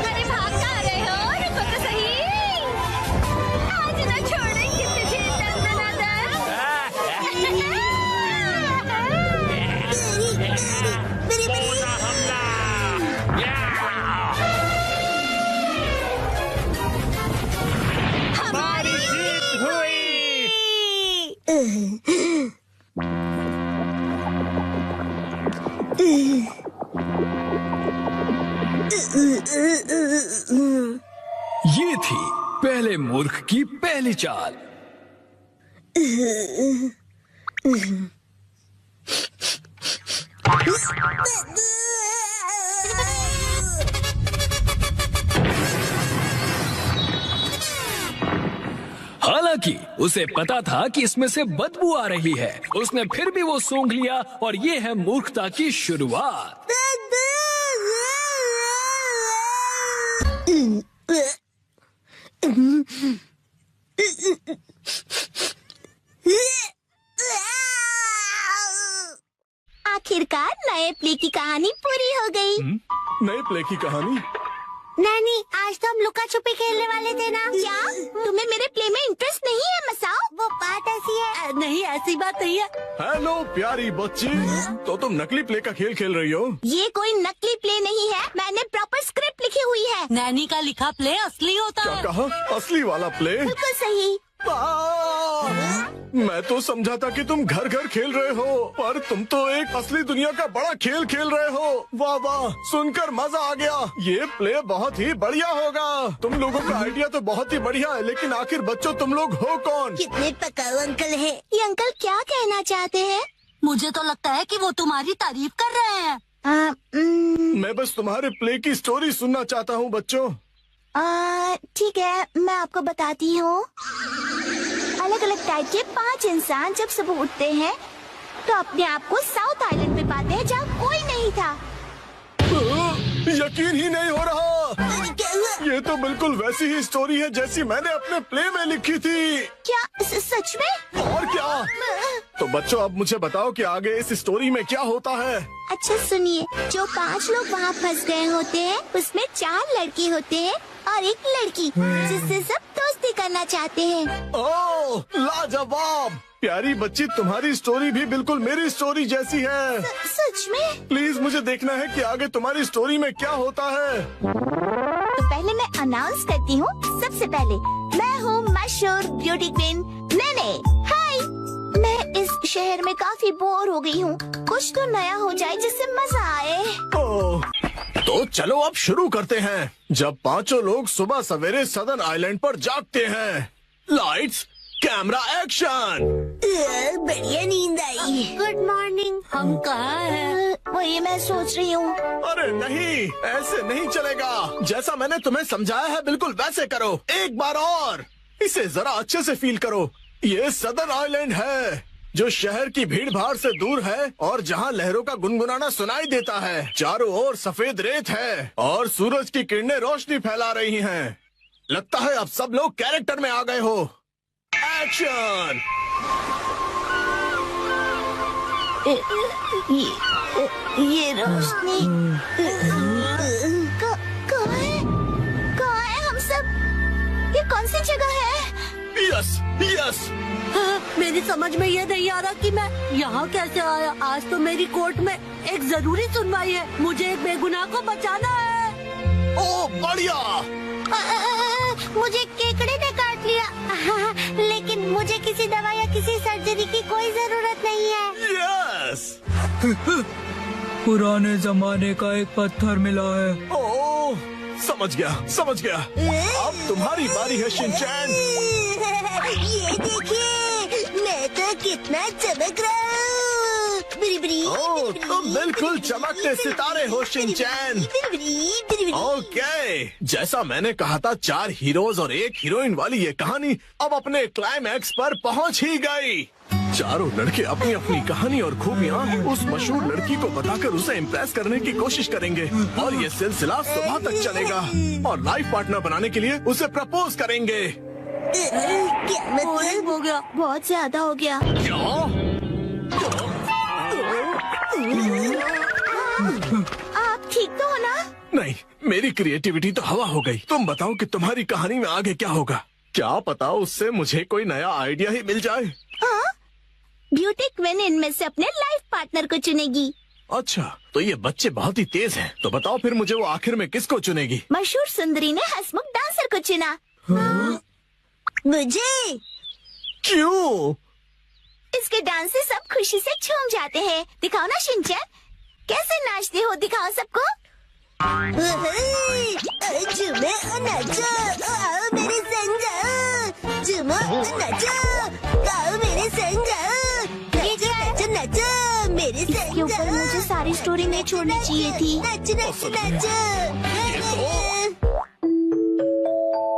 अरे भाग कहाँ रहे हो? रुको तो सही। आज न छोड़ेंगे तुझे दंदनादन। पूरा हमला। हमारी जीत हुई। ये थी पहले मूर्ख की पहली चाल। हालांकि उसे पता था कि इसमें से बदबू आ रही है, उसने फिर भी वो सूंघ लिया और ये है मूर्खता की शुरुआत। आखिरकार नए प्ले की कहानी पूरी हो गई। नए प्ले की कहानी? नानी, आज तो हम लुका छुपी खेलने वाले थे ना। क्या तुम्हें मेरे प्ले में इंटरेस्ट नहीं है मसाओ? वो बात ऐसी है। नहीं, ऐसी बात नहीं है। हेलो प्यारी बच्ची, तो तुम नकली प्ले का खेल खेल रही हो? ये कोई नकली प्ले नहीं है, मैंने प्रॉपर स्क्रिप्ट लिखी हुई है। नैनी का लिखा प्ले असली होता क्या है। कहा? असली वाला प्ले? बिल्कुल सही। मैं तो समझा था कि तुम घर घर खेल रहे हो, पर तुम तो एक असली दुनिया का बड़ा खेल खेल रहे हो। वाह वाह, सुनकर मजा आ गया। ये प्ले बहुत ही बढ़िया होगा। तुम लोगों का आइडिया तो बहुत ही बढ़िया है, लेकिन आखिर बच्चों तुम लोग हो कौन? कितने पकाऊ अंकल है। ये अंकल क्या कहना चाहते हैं? मुझे तो लगता है कि वो तुम्हारी तारीफ कर रहे हैं। मैं बस तुम्हारे प्ले की स्टोरी सुनना चाहता हूँ बच्चों। ठीक है, मैं आपको बताती हूँ। अलग अलग टाइप के 5 इंसान जब सुबह उठते हैं तो अपने आप को साउथ आइलैंड में पाते हैं जहाँ कोई नहीं था। यकीन ही नहीं हो रहा। क्या हुआ? ये तो बिल्कुल वैसी ही स्टोरी है जैसी मैंने अपने प्ले में लिखी थी। क्या सच में? और क्या? तो बच्चों, अब मुझे बताओ कि आगे इस स्टोरी में क्या होता है। अच्छा सुनिए, जो 5 लोग वहाँ फंस गए होते हैं उसमें 4 लड़के होते हैं और एक लड़की जिससे सब दोस्ती करना चाहते हैं। ओह, लाजवाब। प्यारी बच्ची, तुम्हारी स्टोरी भी बिल्कुल मेरी स्टोरी जैसी है। सच में? प्लीज मुझे देखना है कि आगे तुम्हारी स्टोरी में क्या होता है। तो पहले मैं अनाउंस करती हूँ। सबसे पहले मैं हूँ मशहूर ब्यूटी क्वीन नैने। हाय, मैं इस शहर में काफी बोर हो गई हूँ। कुछ तो नया हो जाए जिससे मजा आए। ओह, तो चलो अब शुरू करते हैं। जब 5 लोग सुबह सवेरे सदर्न आइलैंड पर जागते हैं। Lights, camera, action. बढ़िया नींद आई। Good morning. हम कहाँ हैं? वही मैं सोच रही हूँ। अरे नहीं, ऐसे नहीं चलेगा। जैसा मैंने तुम्हें समझाया है बिल्कुल वैसे करो। एक बार और। इसे जरा अच्छे से फील करो। ये सदर आइलैंड है जो शहर की भीड़ भाड़ से दूर है और जहाँ लहरों का गुनगुनाना सुनाई देता है। चारों ओर सफेद रेत है और सूरज की किरणें रोशनी फैला रही हैं। लगता है अब सब लोग कैरेक्टर में आ गए हो। एक्शन। ये रोशनी कहाँ है हम सब? ये कौन सी जगह है? Yes yes. मेरी समझ में ये नहीं आ रहा कि मैं यहाँ कैसे आया। आज तो मेरी कोर्ट में एक जरूरी सुनवाई है। मुझे एक बेगुनाह को बचाना है। ओ बढ़िया। मुझे केकड़े ने काट लिया लेकिन मुझे किसी दवा या किसी सर्जरी की कोई जरूरत नहीं है। यस। पुराने जमाने का एक पत्थर मिला है। ओ समझ गया। अब तुम्हारी बारी है शिनचैन। ये देखिए मैं तो कितना चमक रहा हूँ। ओह तुम बिल्कुल चमकते सितारे हो शिनचैन। ओके, जैसा मैंने कहा था 4 हीरोज और 1 हीरोइन वाली ये कहानी अब अपने क्लाइमैक्स पर पहुंच ही गई। चारों लड़के अपनी अपनी कहानी और खूबियाँ उस मशहूर लड़की को बताकर उसे इम्प्रेस करने की कोशिश करेंगे और ये सिलसिला सुबह तक चलेगा और लाइफ पार्टनर बनाने के लिए उसे प्रपोज करेंगे। क्या मतलब? हो गया, बहुत ज्यादा हो गया। आप ठीक तो हो ना? नहीं, मेरी क्रिएटिविटी तो हवा हो गई। तुम बताओ कि तुम्हारी कहानी में आगे क्या होगा? क्या पता उससे मुझे कोई नया आइडिया ही मिल जाए। ब्यूटी क्वीन इनमें से अपने लाइफ पार्टनर को चुनेगी। अच्छा, तो ये बच्चे बहुत ही तेज हैं। तो बताओ फिर मुझे वो आखिर में किसको चुनेगी? मशहूर सुंदरी ने हंसमुख डांसर को चुना। मुझे क्यों? इसके डांस से सब खुशी से झूम जाते हैं। दिखाओ ना शिनचैन, कैसे नाचते हो, दिखाओ सबको। झूमो और नाचो, आओ मेरे संग जाओ। झूमो और नाचो, आओ मेरे संग जाओ। नाचो नाचो मेरे संग जाओ। ऊपर मुझे सारी स्टोरी नहीं छोड़नी चाहिए थी। नाचो नाचो नाचो।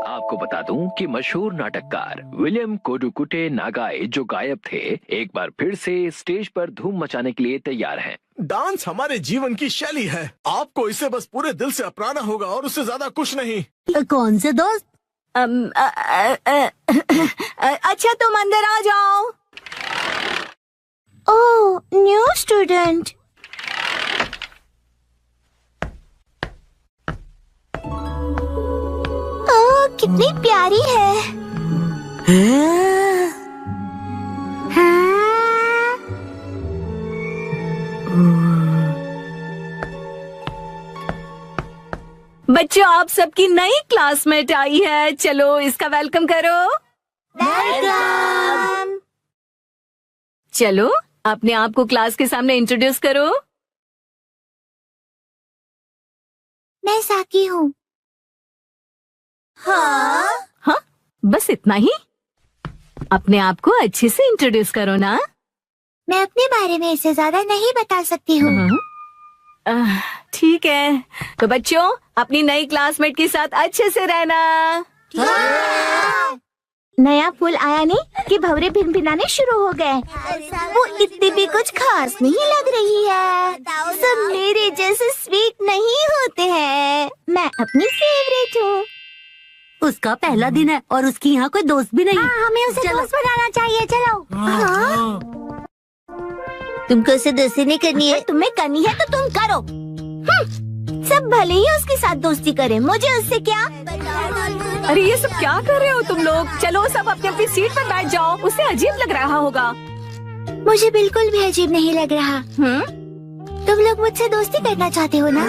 आपको बता दूं कि मशहूर नाटककार विलियम कोडुकुटे नागाई जो गायब थे, एक बार फिर से स्टेज पर धूम मचाने के लिए तैयार हैं। डांस हमारे जीवन की शैली है। आपको इसे बस पूरे दिल से अपनाना होगा और उससे ज्यादा कुछ नहीं। कौन से दोस्त? अच्छा तुम अंदर आ जाओ। ओह, न्यू स्टूडेंट। ओह, कितनी प्यारी है। बच्चों, आप सबकी नई क्लासमेट आई है। चलो इसका वेलकम करो। वेलकम। चलो अपने आप को क्लास के सामने इंट्रोड्यूस करो। मैं साकी हूँ। हाँ, बस इतना ही? अपने आप को अच्छे से इंट्रोड्यूस करो ना। मैं अपने बारे में इससे ज्यादा नहीं बता सकती हूँ। ठीक है, तो बच्चों अपनी नई क्लासमेट के साथ अच्छे से रहना। नया फूल आया नहीं कि भंवरे भिनभिनाने शुरू हो गए। वो इतनी भी कुछ खास नहीं लग रही है। सब मेरे जैसे स्वीट नहीं होते हैं। मैं अपनी फेवरेट हूँ। उसका पहला दिन है और उसकी यहाँ कोई दोस्त भी नहीं। हमें उसे दोस्त बनाना चाहिए। चलो। तुमको उसे दोस्ती नहीं करनी है? तुम्हें करनी है तो तुम करो। सब भले ही उसके साथ दोस्ती करें, मुझे उससे क्या। अरे ये सब क्या कर रहे हो तुम लोग? चलो सब अपनी अपनी सीट पर बैठ जाओ। उसे अजीब लग रहा होगा। मुझे बिल्कुल भी अजीब नहीं लग रहा। तुम लोग मुझसे दोस्ती करना चाहते हो ना?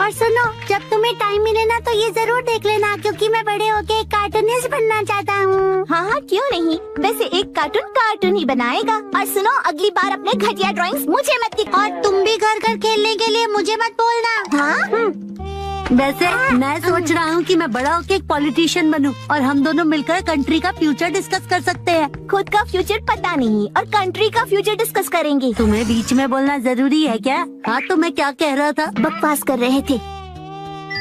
और सुनो, जब तुम्हें टाइम मिले ना तो ये जरूर देख लेना, क्योंकि मैं बड़े होके एक कार्टूनिस्ट बनना चाहता हूँ। हाँ, क्यों नहीं। वैसे एक कार्टून ही बनाएगा। और सुनो, अगली बार अपने घटिया ड्राइंग्स मुझे मत दिखाओ। और तुम भी घर घर खेलने के लिए मुझे मत बोलना। हाँ? वैसे मैं सोच रहा हूँ कि मैं बड़ा होके एक पॉलिटिशियन बनूं और हम दोनों मिलकर कंट्री का फ्यूचर डिस्कस कर सकते हैं। खुद का फ्यूचर पता नहीं और कंट्री का फ्यूचर डिस्कस करेंगे। तुम्हें बीच में बोलना जरूरी है क्या? हाँ, तो मैं क्या कह रहा था? बकवास कर रहे थे।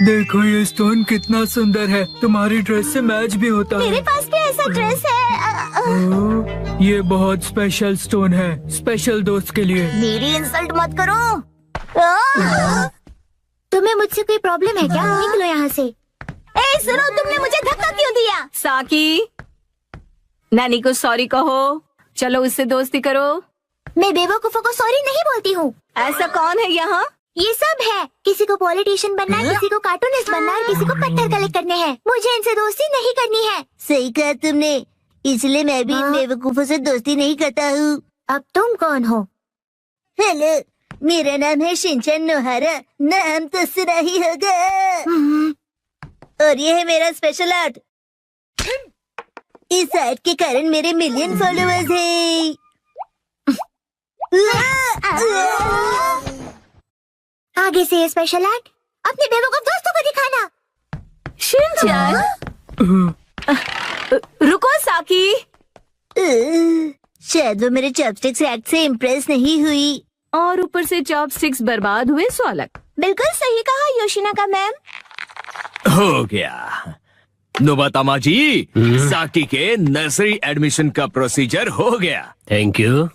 देखो ये स्टोन कितना सुंदर है, तुम्हारी ड्रेस से मैच भी होता है। मेरे पास भी ऐसा ड्रेस है। ये बहुत स्पेशल स्टोन है, स्पेशल दोस्त के लिए। मेरी इंसल्ट मत करो। तुम्हें मुझसे कोई प्रॉब्लम है क्या? निकलो यहाँ से। ए सुनो, तुमने मुझे धक्का क्यों दिया? साकी, नानी को सॉरी कहो। चलो उससे दोस्ती करो। मैं बेवकूफों को सॉरी नहीं बोलती हूँ। ऐसा कौन है यहाँ? ये सब है। किसी को पॉलिटिशियन बनना है, किसी को कार्टूनिस्ट बनना है, किसी को पत्थर कलेक्ट करने हैं। मुझे इनसे दोस्ती नहीं करनी है। सही कहा तुमने, इसलिए मैं भी इन बेवकूफों से दोस्ती नहीं करता हूँ। अब तुम कौन हो? हेलो, मेरा नाम है शिनचैन नोहारा। नाम तो सुना ही होगा। और ये है मेरा स्पेशल आर्ट। इस आर्ट के कारण मेरे मिलियन फॉलोअर्स हैं। आगे से ये स्पेशल आर्ट अपने बेवकूफ दोस्तों को दिखाना। शिनचैन, रुको साकी। शायद वो मेरे चॉपस्टिक्स एक्ट से इम्प्रेस नहीं हुई। और ऊपर से चॉपस्टिक्स बर्बाद हुए सो अलग। बिल्कुल सही कहा योशिनाका मैम। हो गया। नोबातामा जी, साकी के नर्सरी एडमिशन का प्रोसीजर हो गया। Thank you.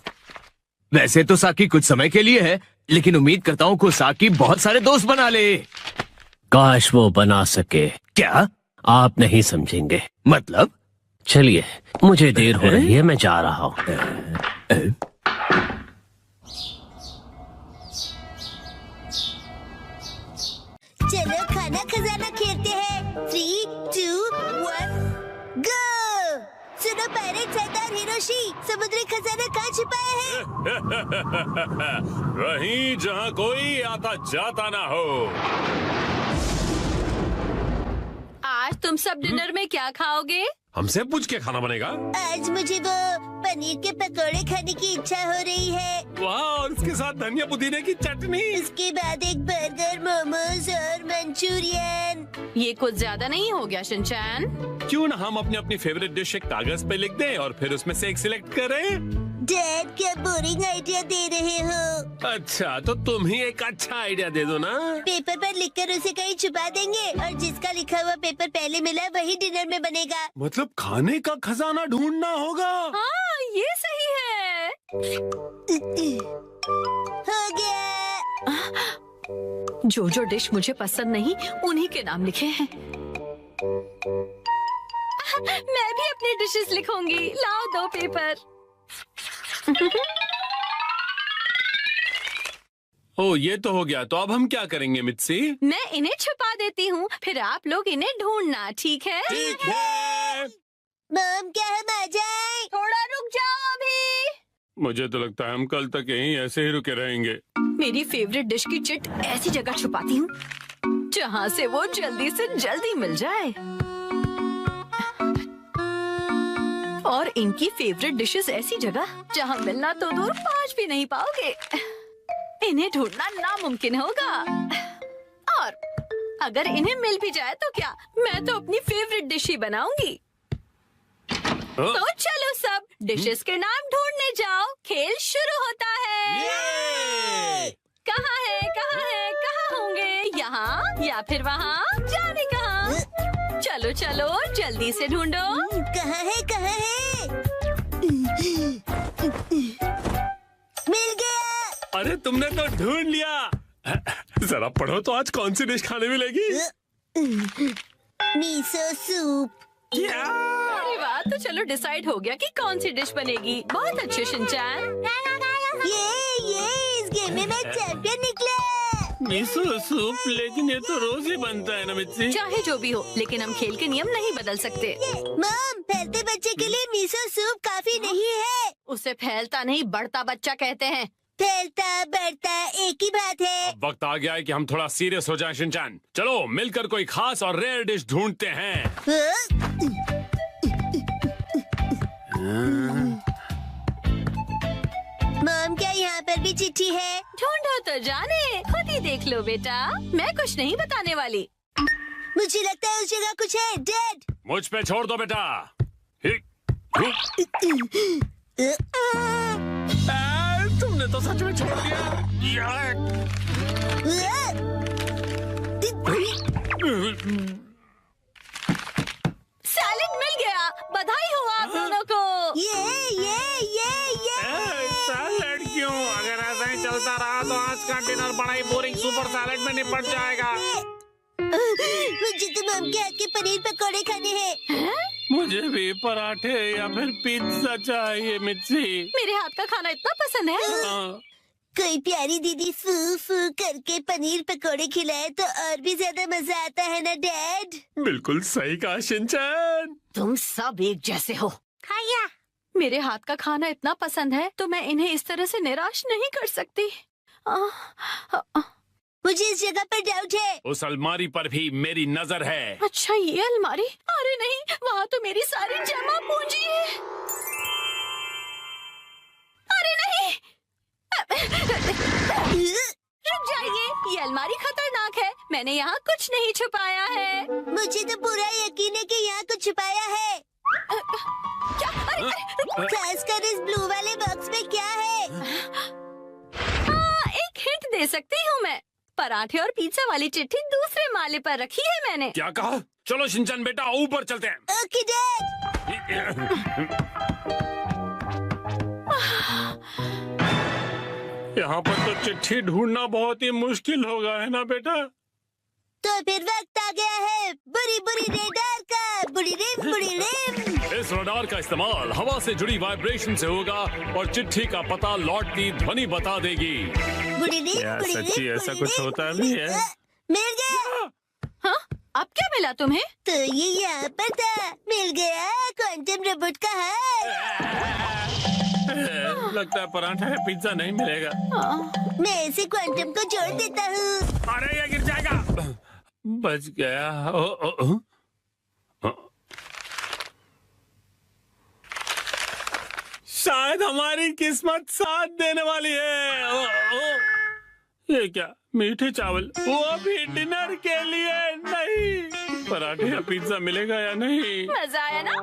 वैसे तो साकी कुछ समय के लिए है, लेकिन उम्मीद करता हूँ को साकी बहुत सारे दोस्त बना ले। काश वो बना सके। क्या? आप नहीं समझेंगे। मतलब? चलिए, मुझे देर हो रही है, मैं जा रहा हूँ। चलो खाना खजाना खेलते हैं। 3, 2, 1, गो। सुनो पायरेट सरदार हिरोशी, समुद्री खजाना कहाँ छिपाया है? वहीं जहाँ कोई आता जाता ना हो। आज तुम सब डिनर में क्या खाओगे? हमसे पूछ के खाना बनेगा। आज मुझे वो पनीर के पकोड़े खाने की इच्छा हो रही है। वाह, और उसके साथ धनिया पुदीने की चटनी। उसके बाद एक बर्गर, मोमोज और मंचूरियन। ये कुछ ज्यादा नहीं हो गया शिनचैन? क्यों ना हम अपनी अपनी फेवरेट डिश एक कागज पे लिख दें और फिर उसमें से एक सिलेक्ट करें। डैड, क्या बोरिंग आइडिया दे रहे हो? अच्छा, तो तुम ही एक अच्छा आइडिया दे दो ना। पेपर पर लिखकर उसे कहीं छुपा देंगे और जिसका लिखा हुआ पेपर पहले मिला वही डिनर में बनेगा। मतलब खाने का खजाना ढूंढना होगा। हाँ, ये सही है। हो गया। जो जो डिश मुझे पसंद नहीं उन्हीं के नाम लिखे हैं। मैं भी अपनी डिशेस लिखूंगी। लाओ 2 पेपर। ओ, ये तो हो गया। तो अब हम क्या करेंगे मित्सी? मैं इन्हें छुपा देती हूँ, फिर आप लोग इन्हें ढूंढना। ठीक है? ठीक है। मॉम, क्या हम आ जाएं? थोड़ा रुक जाओ अभी। मुझे तो लगता है हम कल तक यहीं ऐसे ही रुके रहेंगे। मेरी फेवरेट डिश की चिट ऐसी जगह छुपाती हूँ जहाँ से वो जल्दी से जल्दी मिल जाए। और इनकी फेवरेट डिशेस ऐसी जगह जहाँ मिलना तो दूर पहुँच भी नहीं पाओगे। इन्हें ढूंढना नामुमकिन होगा। और अगर इन्हें मिल भी जाए तो क्या, मैं तो अपनी फेवरेट डिश ही बनाऊंगी। तो चलो सब डिशेस के नाम ढूंढने जाओ। खेल शुरू होता है। कहाँ है, कहाँ है, कहाँ होंगे? यहाँ या फिर वहाँ? जाने कहाँ? चलो चलो जल्दी से ढूंढो। कहाँ है, कहाँ है? मिल गया। अरे तुमने तो ढूंढ लिया। जरा पढ़ो तो आज कौन सी डिश खाने मिलेगी? Miso soup. अरे वाह, तो चलो डिसाइड हो गया कि कौन सी डिश बनेगी। बहुत अच्छे शिनचैन। ये इस गेम में मैं चैंपियन निकला। मिसो सूप, लेकिन ये तो रोज ही बनता है ना मित्सी। चाहे जो भी हो, लेकिन हम खेल के नियम नहीं बदल सकते। मॉम, फैलते बच्चे के लिए मिसो सूप काफी नहीं है। उसे फैलता नहीं बढ़ता बच्चा कहते हैं। फैलता बढ़ता एक ही बात है। अब वक्त आ गया है कि हम थोड़ा सीरियस हो जाएं शिनचैन। चलो मिलकर कोई खास और रेयर डिश ढूंढते हैं। मॉम, क्या यहाँ पर भी चिट्ठी है? ढूंढो तो जाने, खुद ही देख लो बेटा। मैं कुछ नहीं बताने वाली। मुझे लगता है उस जगह कुछ है। डैड, मुझ पे छोड़ दो बेटा। तुमने तो सच में छोड़ दिया। सैलेड मिल गया। बधाई हो आप दोनों को। ये सैलेड क्यों? अगर ऐसा ही चलता रहा तो आज का डिनर बड़ा ही बोरिंग सुपर सैलेड में निपट जाएगा। मुझे तो मम के हाथ के पनीर पकौड़े खाने हैं। मुझे भी पराठे या फिर पिज्जा चाहिए मिर्ची। मेरे हाथ का खाना इतना पसंद है। हाँ। कोई प्यारी दीदी फू फू करके पनीर पकौड़े खिलाए तो और भी ज्यादा मजा आता है ना डैड? बिल्कुल सही कहा शिनचैन। तुम सब एक जैसे हो। खाया। मेरे हाथ का खाना इतना पसंद है तो मैं इन्हें इस तरह से निराश नहीं कर सकती। मुझे इस जगह पर डाउट है। उस अलमारी पर भी मेरी नजर है। अच्छा ये अलमारी? अरे नहीं, वहाँ तो मेरी सारी जमा पूंजी है। अरे नहीं, रुक जाइए, ये अलमारी खतरनाक है। मैंने यहाँ कुछ नहीं छुपाया है। मुझे तो पूरा यकीन है कि यहाँ कुछ छुपाया है। क्या? अरे खासकर इस ब्लू वाले बॉक्स में क्या है? हाँ, एक हिंट दे सकती हूँ मैं। पराठे और पिज्जा वाली चिट्ठी दूसरे माले पर रखी है मैंने। क्या कहा? चलो शिनचैन बेटा ऊपर चलते हैं। Okay dad. यहाँ पर तो चिट्ठी ढूंढना बहुत ही मुश्किल होगा, है ना बेटा? तो फिर वक्त आ गया है बुरी बुरी रेडार का। बुरी रिम। इस रडार का इस्तेमाल हवा से जुड़ी वाइब्रेशन से होगा और चिट्ठी का पता लौटती ध्वनि बता देगी। बुरी रिम। क्या सच्ची ऐसा कुछ होता भी है? मिल गया। हाँ, अब क्या मिला तुम्हें? तो ये यहाँ पर था। मिल गया क्वांटम रोबोट का हार। लगता है पराठा है, पिज्जा नहीं मिलेगा। मैं इसे क्वांटम को जोड़ देता हूँ। अरे ये गिर जाएगा। बच गया। शायद हमारी किस्मत साथ देने वाली है। ये क्या? मीठे चावल, वो भी डिनर के लिए नहीं। पराठे या पिज्जा मिलेगा या नहीं? मजा आया ना?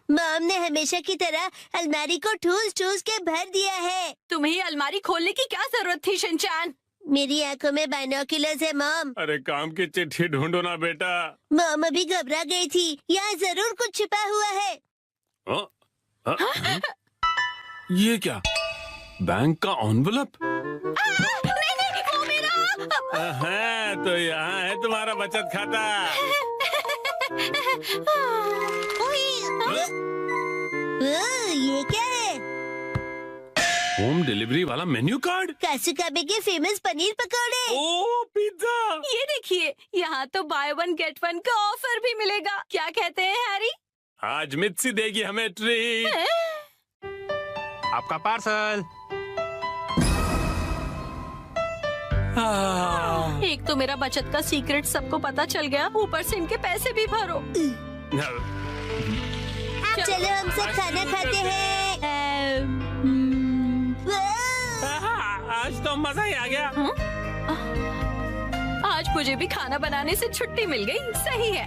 मॉम ने हमेशा की तरह अलमारी को ठूस के भर दिया है। तुम्हें अलमारी खोलने की क्या जरूरत थी शिनचैन? मेरी आंखों में बाइनोक्यूलर्स है मॉम। अरे काम की चिट्ठी ढूंढो ना बेटा। मॉम अभी घबरा गई थी। यहाँ जरूर कुछ छिपा हुआ है। ये क्या? बैंक का एनवेलप? नहीं, वो मेरा। हाँ, तो यहाँ है तुम्हारा बचत खाता। ये क्या है? होम डिलीवरी वाला मेन्यू कार्ड। कासुकाबे के फेमस पनीर पकौड़े। ओ पिज्जा। ये देखिए, यहाँ तो बाय वन गेट वन का ऑफर भी मिलेगा। क्या कहते हैं हैरी? आज मित्सी देगी हमें ट्रीट। आपका पार्सल। एक तो मेरा बचत का सीक्रेट सबको पता चल गया, ऊपर से इनके पैसे भी भरो। चलो हम सब खाना खाते हैं। आज तो मजा ही आ गया। आज मुझे भी खाना बनाने से छुट्टी मिल गई। सही है।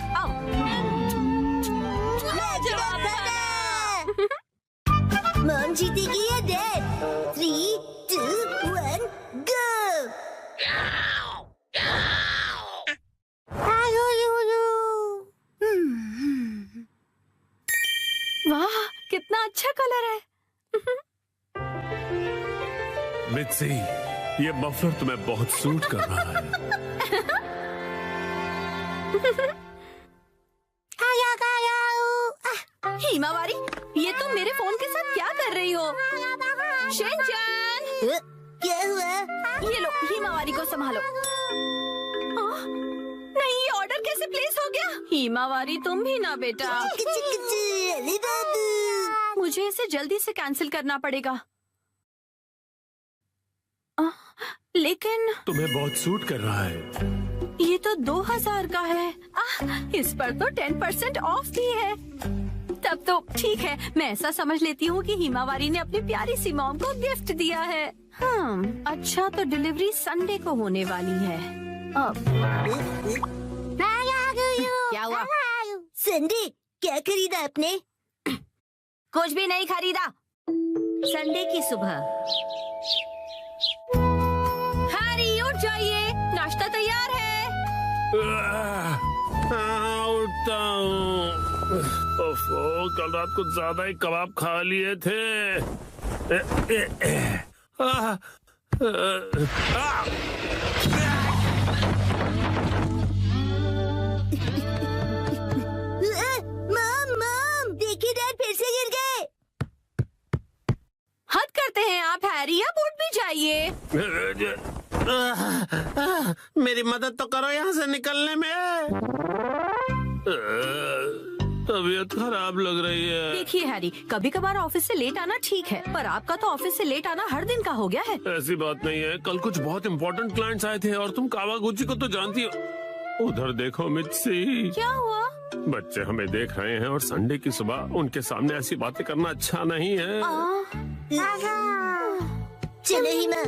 मॉम जीतेगी या डैड? 3, 2, 1, गो! वाह, कितना अच्छा कलर है। मित्सी, ये मफलर तुम्हें बहुत सूट कर रहा है। हिमावारी, ये तुम मेरे फोन के साथ क्या कर रही हो? शिनचैन! क्या हुआ? ये लो, हिमावारी को संभालो। नहीं, ये ऑर्डर कैसे प्लेस हो गया? हिमावारी तुम भी ना बेटा। अली बाबू। मुझे इसे जल्दी से कैंसिल करना पड़ेगा। लेकिन तुम्हें बहुत सूट कर रहा है। ये तो 2000 का है। इस पर तो 10% ऑफ भी है। तब तो ठीक है, मैं ऐसा समझ लेती हूँ कि हिमावारी ने अपनी प्यारी सी मॉम को गिफ्ट दिया है। अच्छा, तो डिलीवरी संडे को होने वाली है। क्या हुआ? संडे क्या खरीदा आपने? कुछ भी नहीं खरीदा। संडे की सुबह तैयार है। हाँ, उठता हूँ। ओफो, कल रात कुछ ज्यादा ही कबाब खा लिए थे। मॉम, देखिए डैड फिर से गिर गए। हद करते हैं आप हैरी, अब उठ भी जाइए। मेरी मदद तो करो यहाँ से निकलने में। तबीयत खराब लग रही है। देखिए हैरी, कभी कभार ऑफिस से लेट आना ठीक है, पर आपका तो ऑफिस से लेट आना हर दिन का हो गया है। ऐसी बात नहीं है, कल कुछ बहुत इम्पोर्टेंट क्लाइंट्स आए थे और तुम कावागुची को तो जानती हो। उधर देखो मित्सी। क्या हुआ? बच्चे हमें देख रहे हैं और संडे की सुबह उनके सामने ऐसी बातें करना अच्छा नहीं है। चलो हिमा।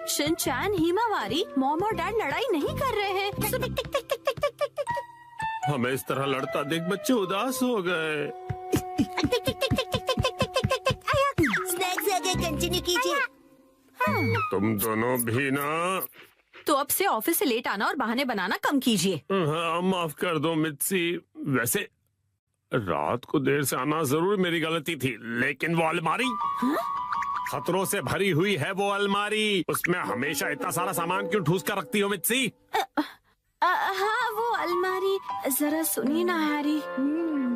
शिनचैन, हिमावारी, मॉम और डैड लड़ाई नहीं कर रहे हैं। हमें इस तरह लड़ता देख बच्चे उदास हो गए। स्नैक्स आगे कंटिन्यू कीजिए। तुम दोनों भी ना। तो अब से ऑफिस से लेट आना और बहाने बनाना कम कीजिए। हाँ, माफ कर दो मित्सी। वैसे रात को देर से आना जरूर मेरी गलती थी, लेकिन वो अलमारी खतरों से भरी हुई है। वो अलमारी, उसमें हमेशा इतना सारा सामान क्यों ठूस कर रखती हो मित्सी? हाँ, वो अलमारी। जरा सुनिए ना हैरी,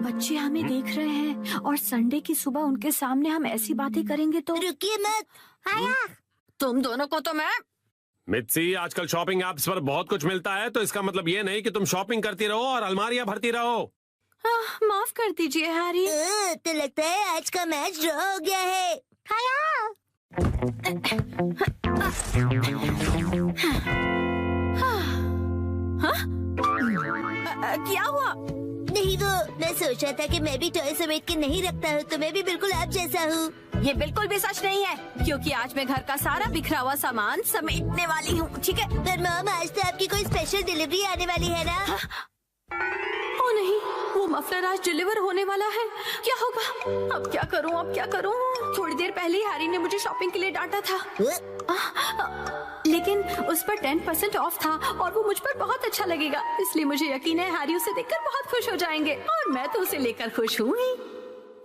बच्चे हमें देख रहे हैं और संडे की सुबह उनके सामने हम ऐसी बातें करेंगे तो। रुकिए मत। तुम दोनों को तो मैं। मित्सी, आजकल शॉपिंग ऐप्स पर बहुत कुछ मिलता है, तो इसका मतलब ये नहीं कि तुम शॉपिंग करती रहो और अलमारियां भरती रहो। माफ कर दीजिए हैरी। तो लगता है आज का मैच ड्रॉ हो गया है। क्या हुआ? नहीं, वो मैं सोच रहा था कि मैं भी टॉय समेट के नहीं रखता हूँ, तो मैं भी बिल्कुल आप जैसा हूँ। ये बिल्कुल भी सच नहीं है, क्योंकि आज मैं घर का सारा बिखरा हुआ सामान समेटने वाली हूँ। ठीक है? पर मॉम, आज तो आपकी कोई स्पेशल डिलीवरी आने वाली है ना? ओ नहीं, वो मफलर आज डिलीवर होने वाला है। क्या होगा? अब क्या करूँ, अब क्या करूँ? थोड़ी देर पहले ही हैरी ने मुझे शॉपिंग के लिए डांटा था, लेकिन उस पर 10% ऑफ था और वो मुझ पर बहुत अच्छा लगेगा, इसलिए मुझे यकीन है हैरी उसे देखकर बहुत खुश हो जाएंगे और मैं तो उसे लेकर खुश हूँ ही।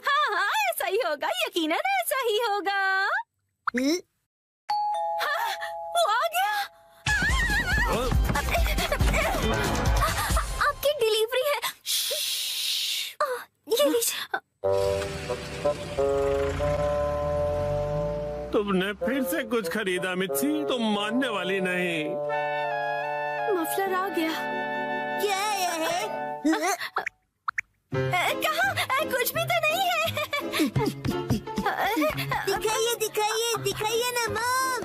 हाँ हाँ, ऐसा ही होगा, यकीनन ऐसा ही होगा। हाँ, वो आ गया। आपकी डिलीवरी है। ये लीजिए। तुमने फिर से कुछ खरीदा मित्सी, तुम मानने वाली नहीं। मफलर आ गया। क्या आया है? कहाँ? कुछ भी तो नहीं है। दिखाइए दिखाइए दिखाइए ना मॉम।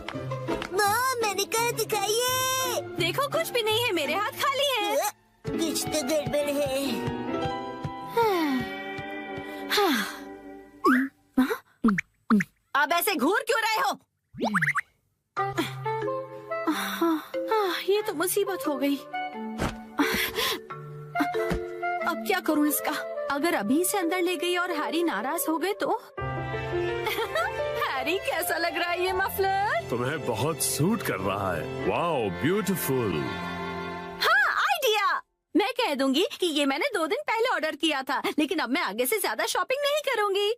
मॉम, मैंने कहा दिखाइए। देखो, कुछ भी नहीं है, मेरे हाथ खाली है। कुछ तो गड़बड़ है। अब ऐसे घूर क्यों रहे हो? ये तो मुसीबत हो गई। अब क्या करूं इसका? अगर अभी से अंदर ले गई और हैरी नाराज हो गए तो? हैरी, कैसा लग रहा है ये मफलर? तुम्हें बहुत सूट कर रहा है। Wow, beautiful. हाँ, आइडिया। मैं कह दूंगी कि ये मैंने 2 दिन पहले ऑर्डर किया था, लेकिन अब मैं आगे से ज्यादा शॉपिंग नहीं करूंगी।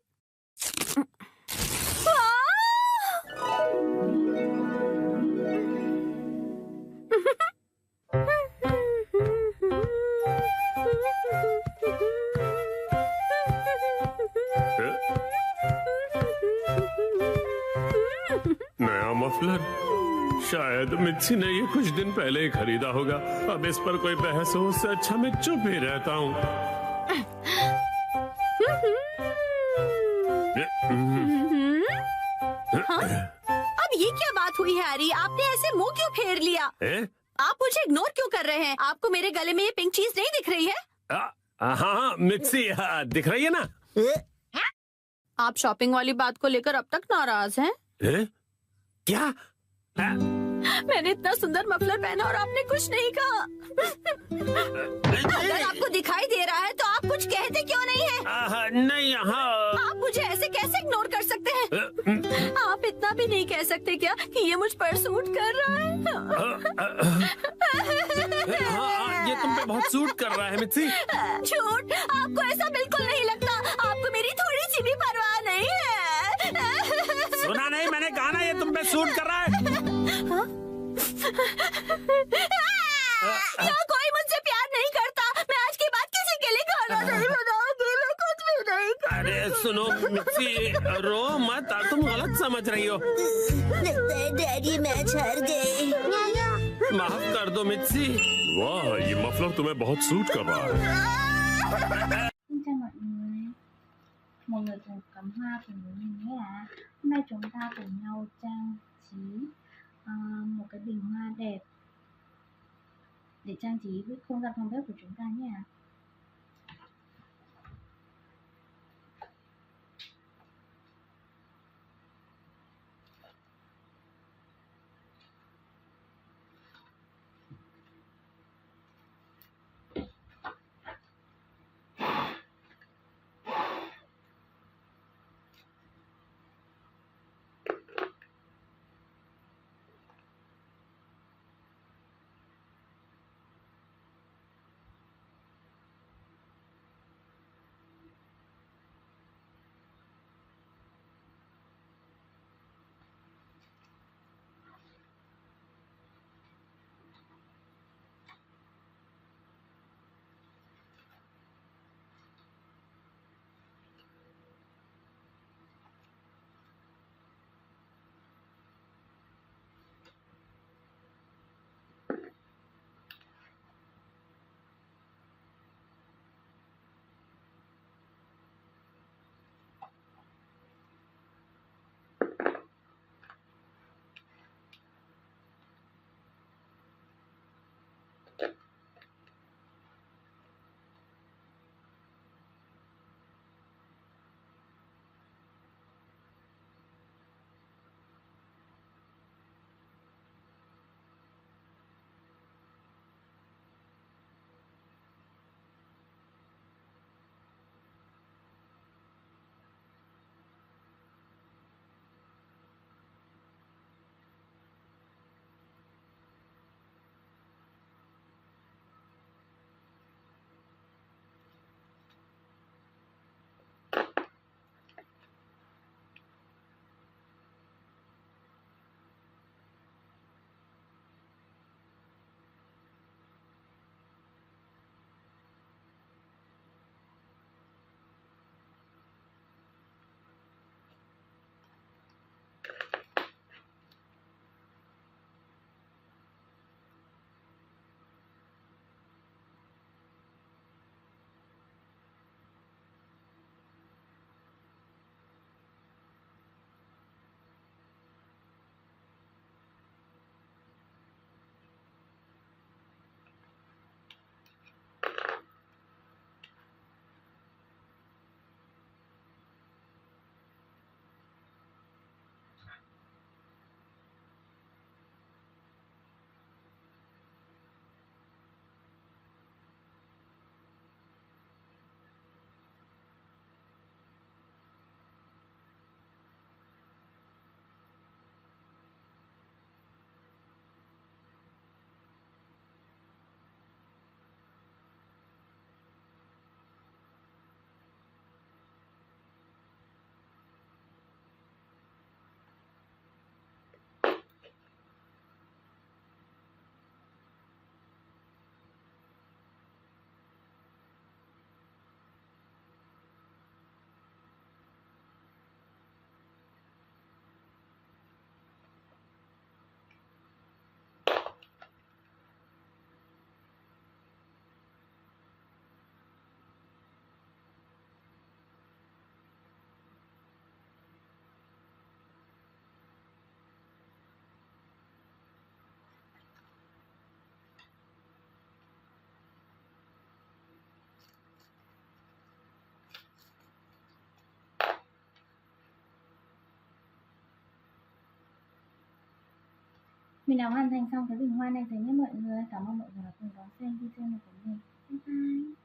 नया मफलर? शायद मित्सी ने ये कुछ दिन पहले ही खरीदा होगा। अब इस पर कोई बहस हो, उससे अच्छा मैं चुप ही रहता हूँ। अब ये क्या बात हुई हैरी? आपने ऐसे मुंह क्यों फेर लिया? आप मुझे इग्नोर क्यों कर रहे हैं? आपको मेरे गले में ये पिंक चीज नहीं दिख रही है? हाँ मित्सी, दिख रही है ना? आप शॉपिंग वाली बात को लेकर अब तक नाराज हैं? क्या? मैंने इतना सुंदर मफलर पहना और आपने कुछ नहीं कहा। अगर आपको दिखाई दे रहा है तो आप कुछ कहते क्यों नहीं है? नहीं, हाँ। आप मुझे मुझे ऐसे कैसे इग्नोर कर सकते हैं? आप इतना भी नहीं कह सकते क्या कि ये मुझ पर सूट कर रहा है? हाँ, ये तुम पे बहुत सूट कर रहा है मित्सी। झूठ, आपको ऐसा बिल्कुल नहीं लगता। आपको मेरी थोड़ी सी भी परवाह नहीं है। सुना नहीं, मैंने कहा ना ये तुम पे सूट कर रहा है। यहाँ कोई मुझसे प्यार नहीं करता। मैं आज के बाद किसी के लिए खाना नहीं बनाऊंगी। मैं कुछ भी नहीं करूंगी। अरे सुनो मित्सी, रो मत, तुम गलत समझ रही हो। लगता है डैडी मैच हार गए। माफ कर दो मित्सी। वाह, ये मफलर तुम्हें बहुत सूट कर रहा है। Xin chào mọi người, một người cùng cắm hoa cùng với mình nhé ạ. Hôm nay chúng ta cùng nhau trang trí một cái bình hoa đẹp để trang trí với không gian phòng bếp của chúng ta nhé ạ. Mình đã hoàn thành xong cái bình hoa này rồi nhé mọi người. Cảm ơn mọi người đã cùng đón xem video này của mình. Bye bye.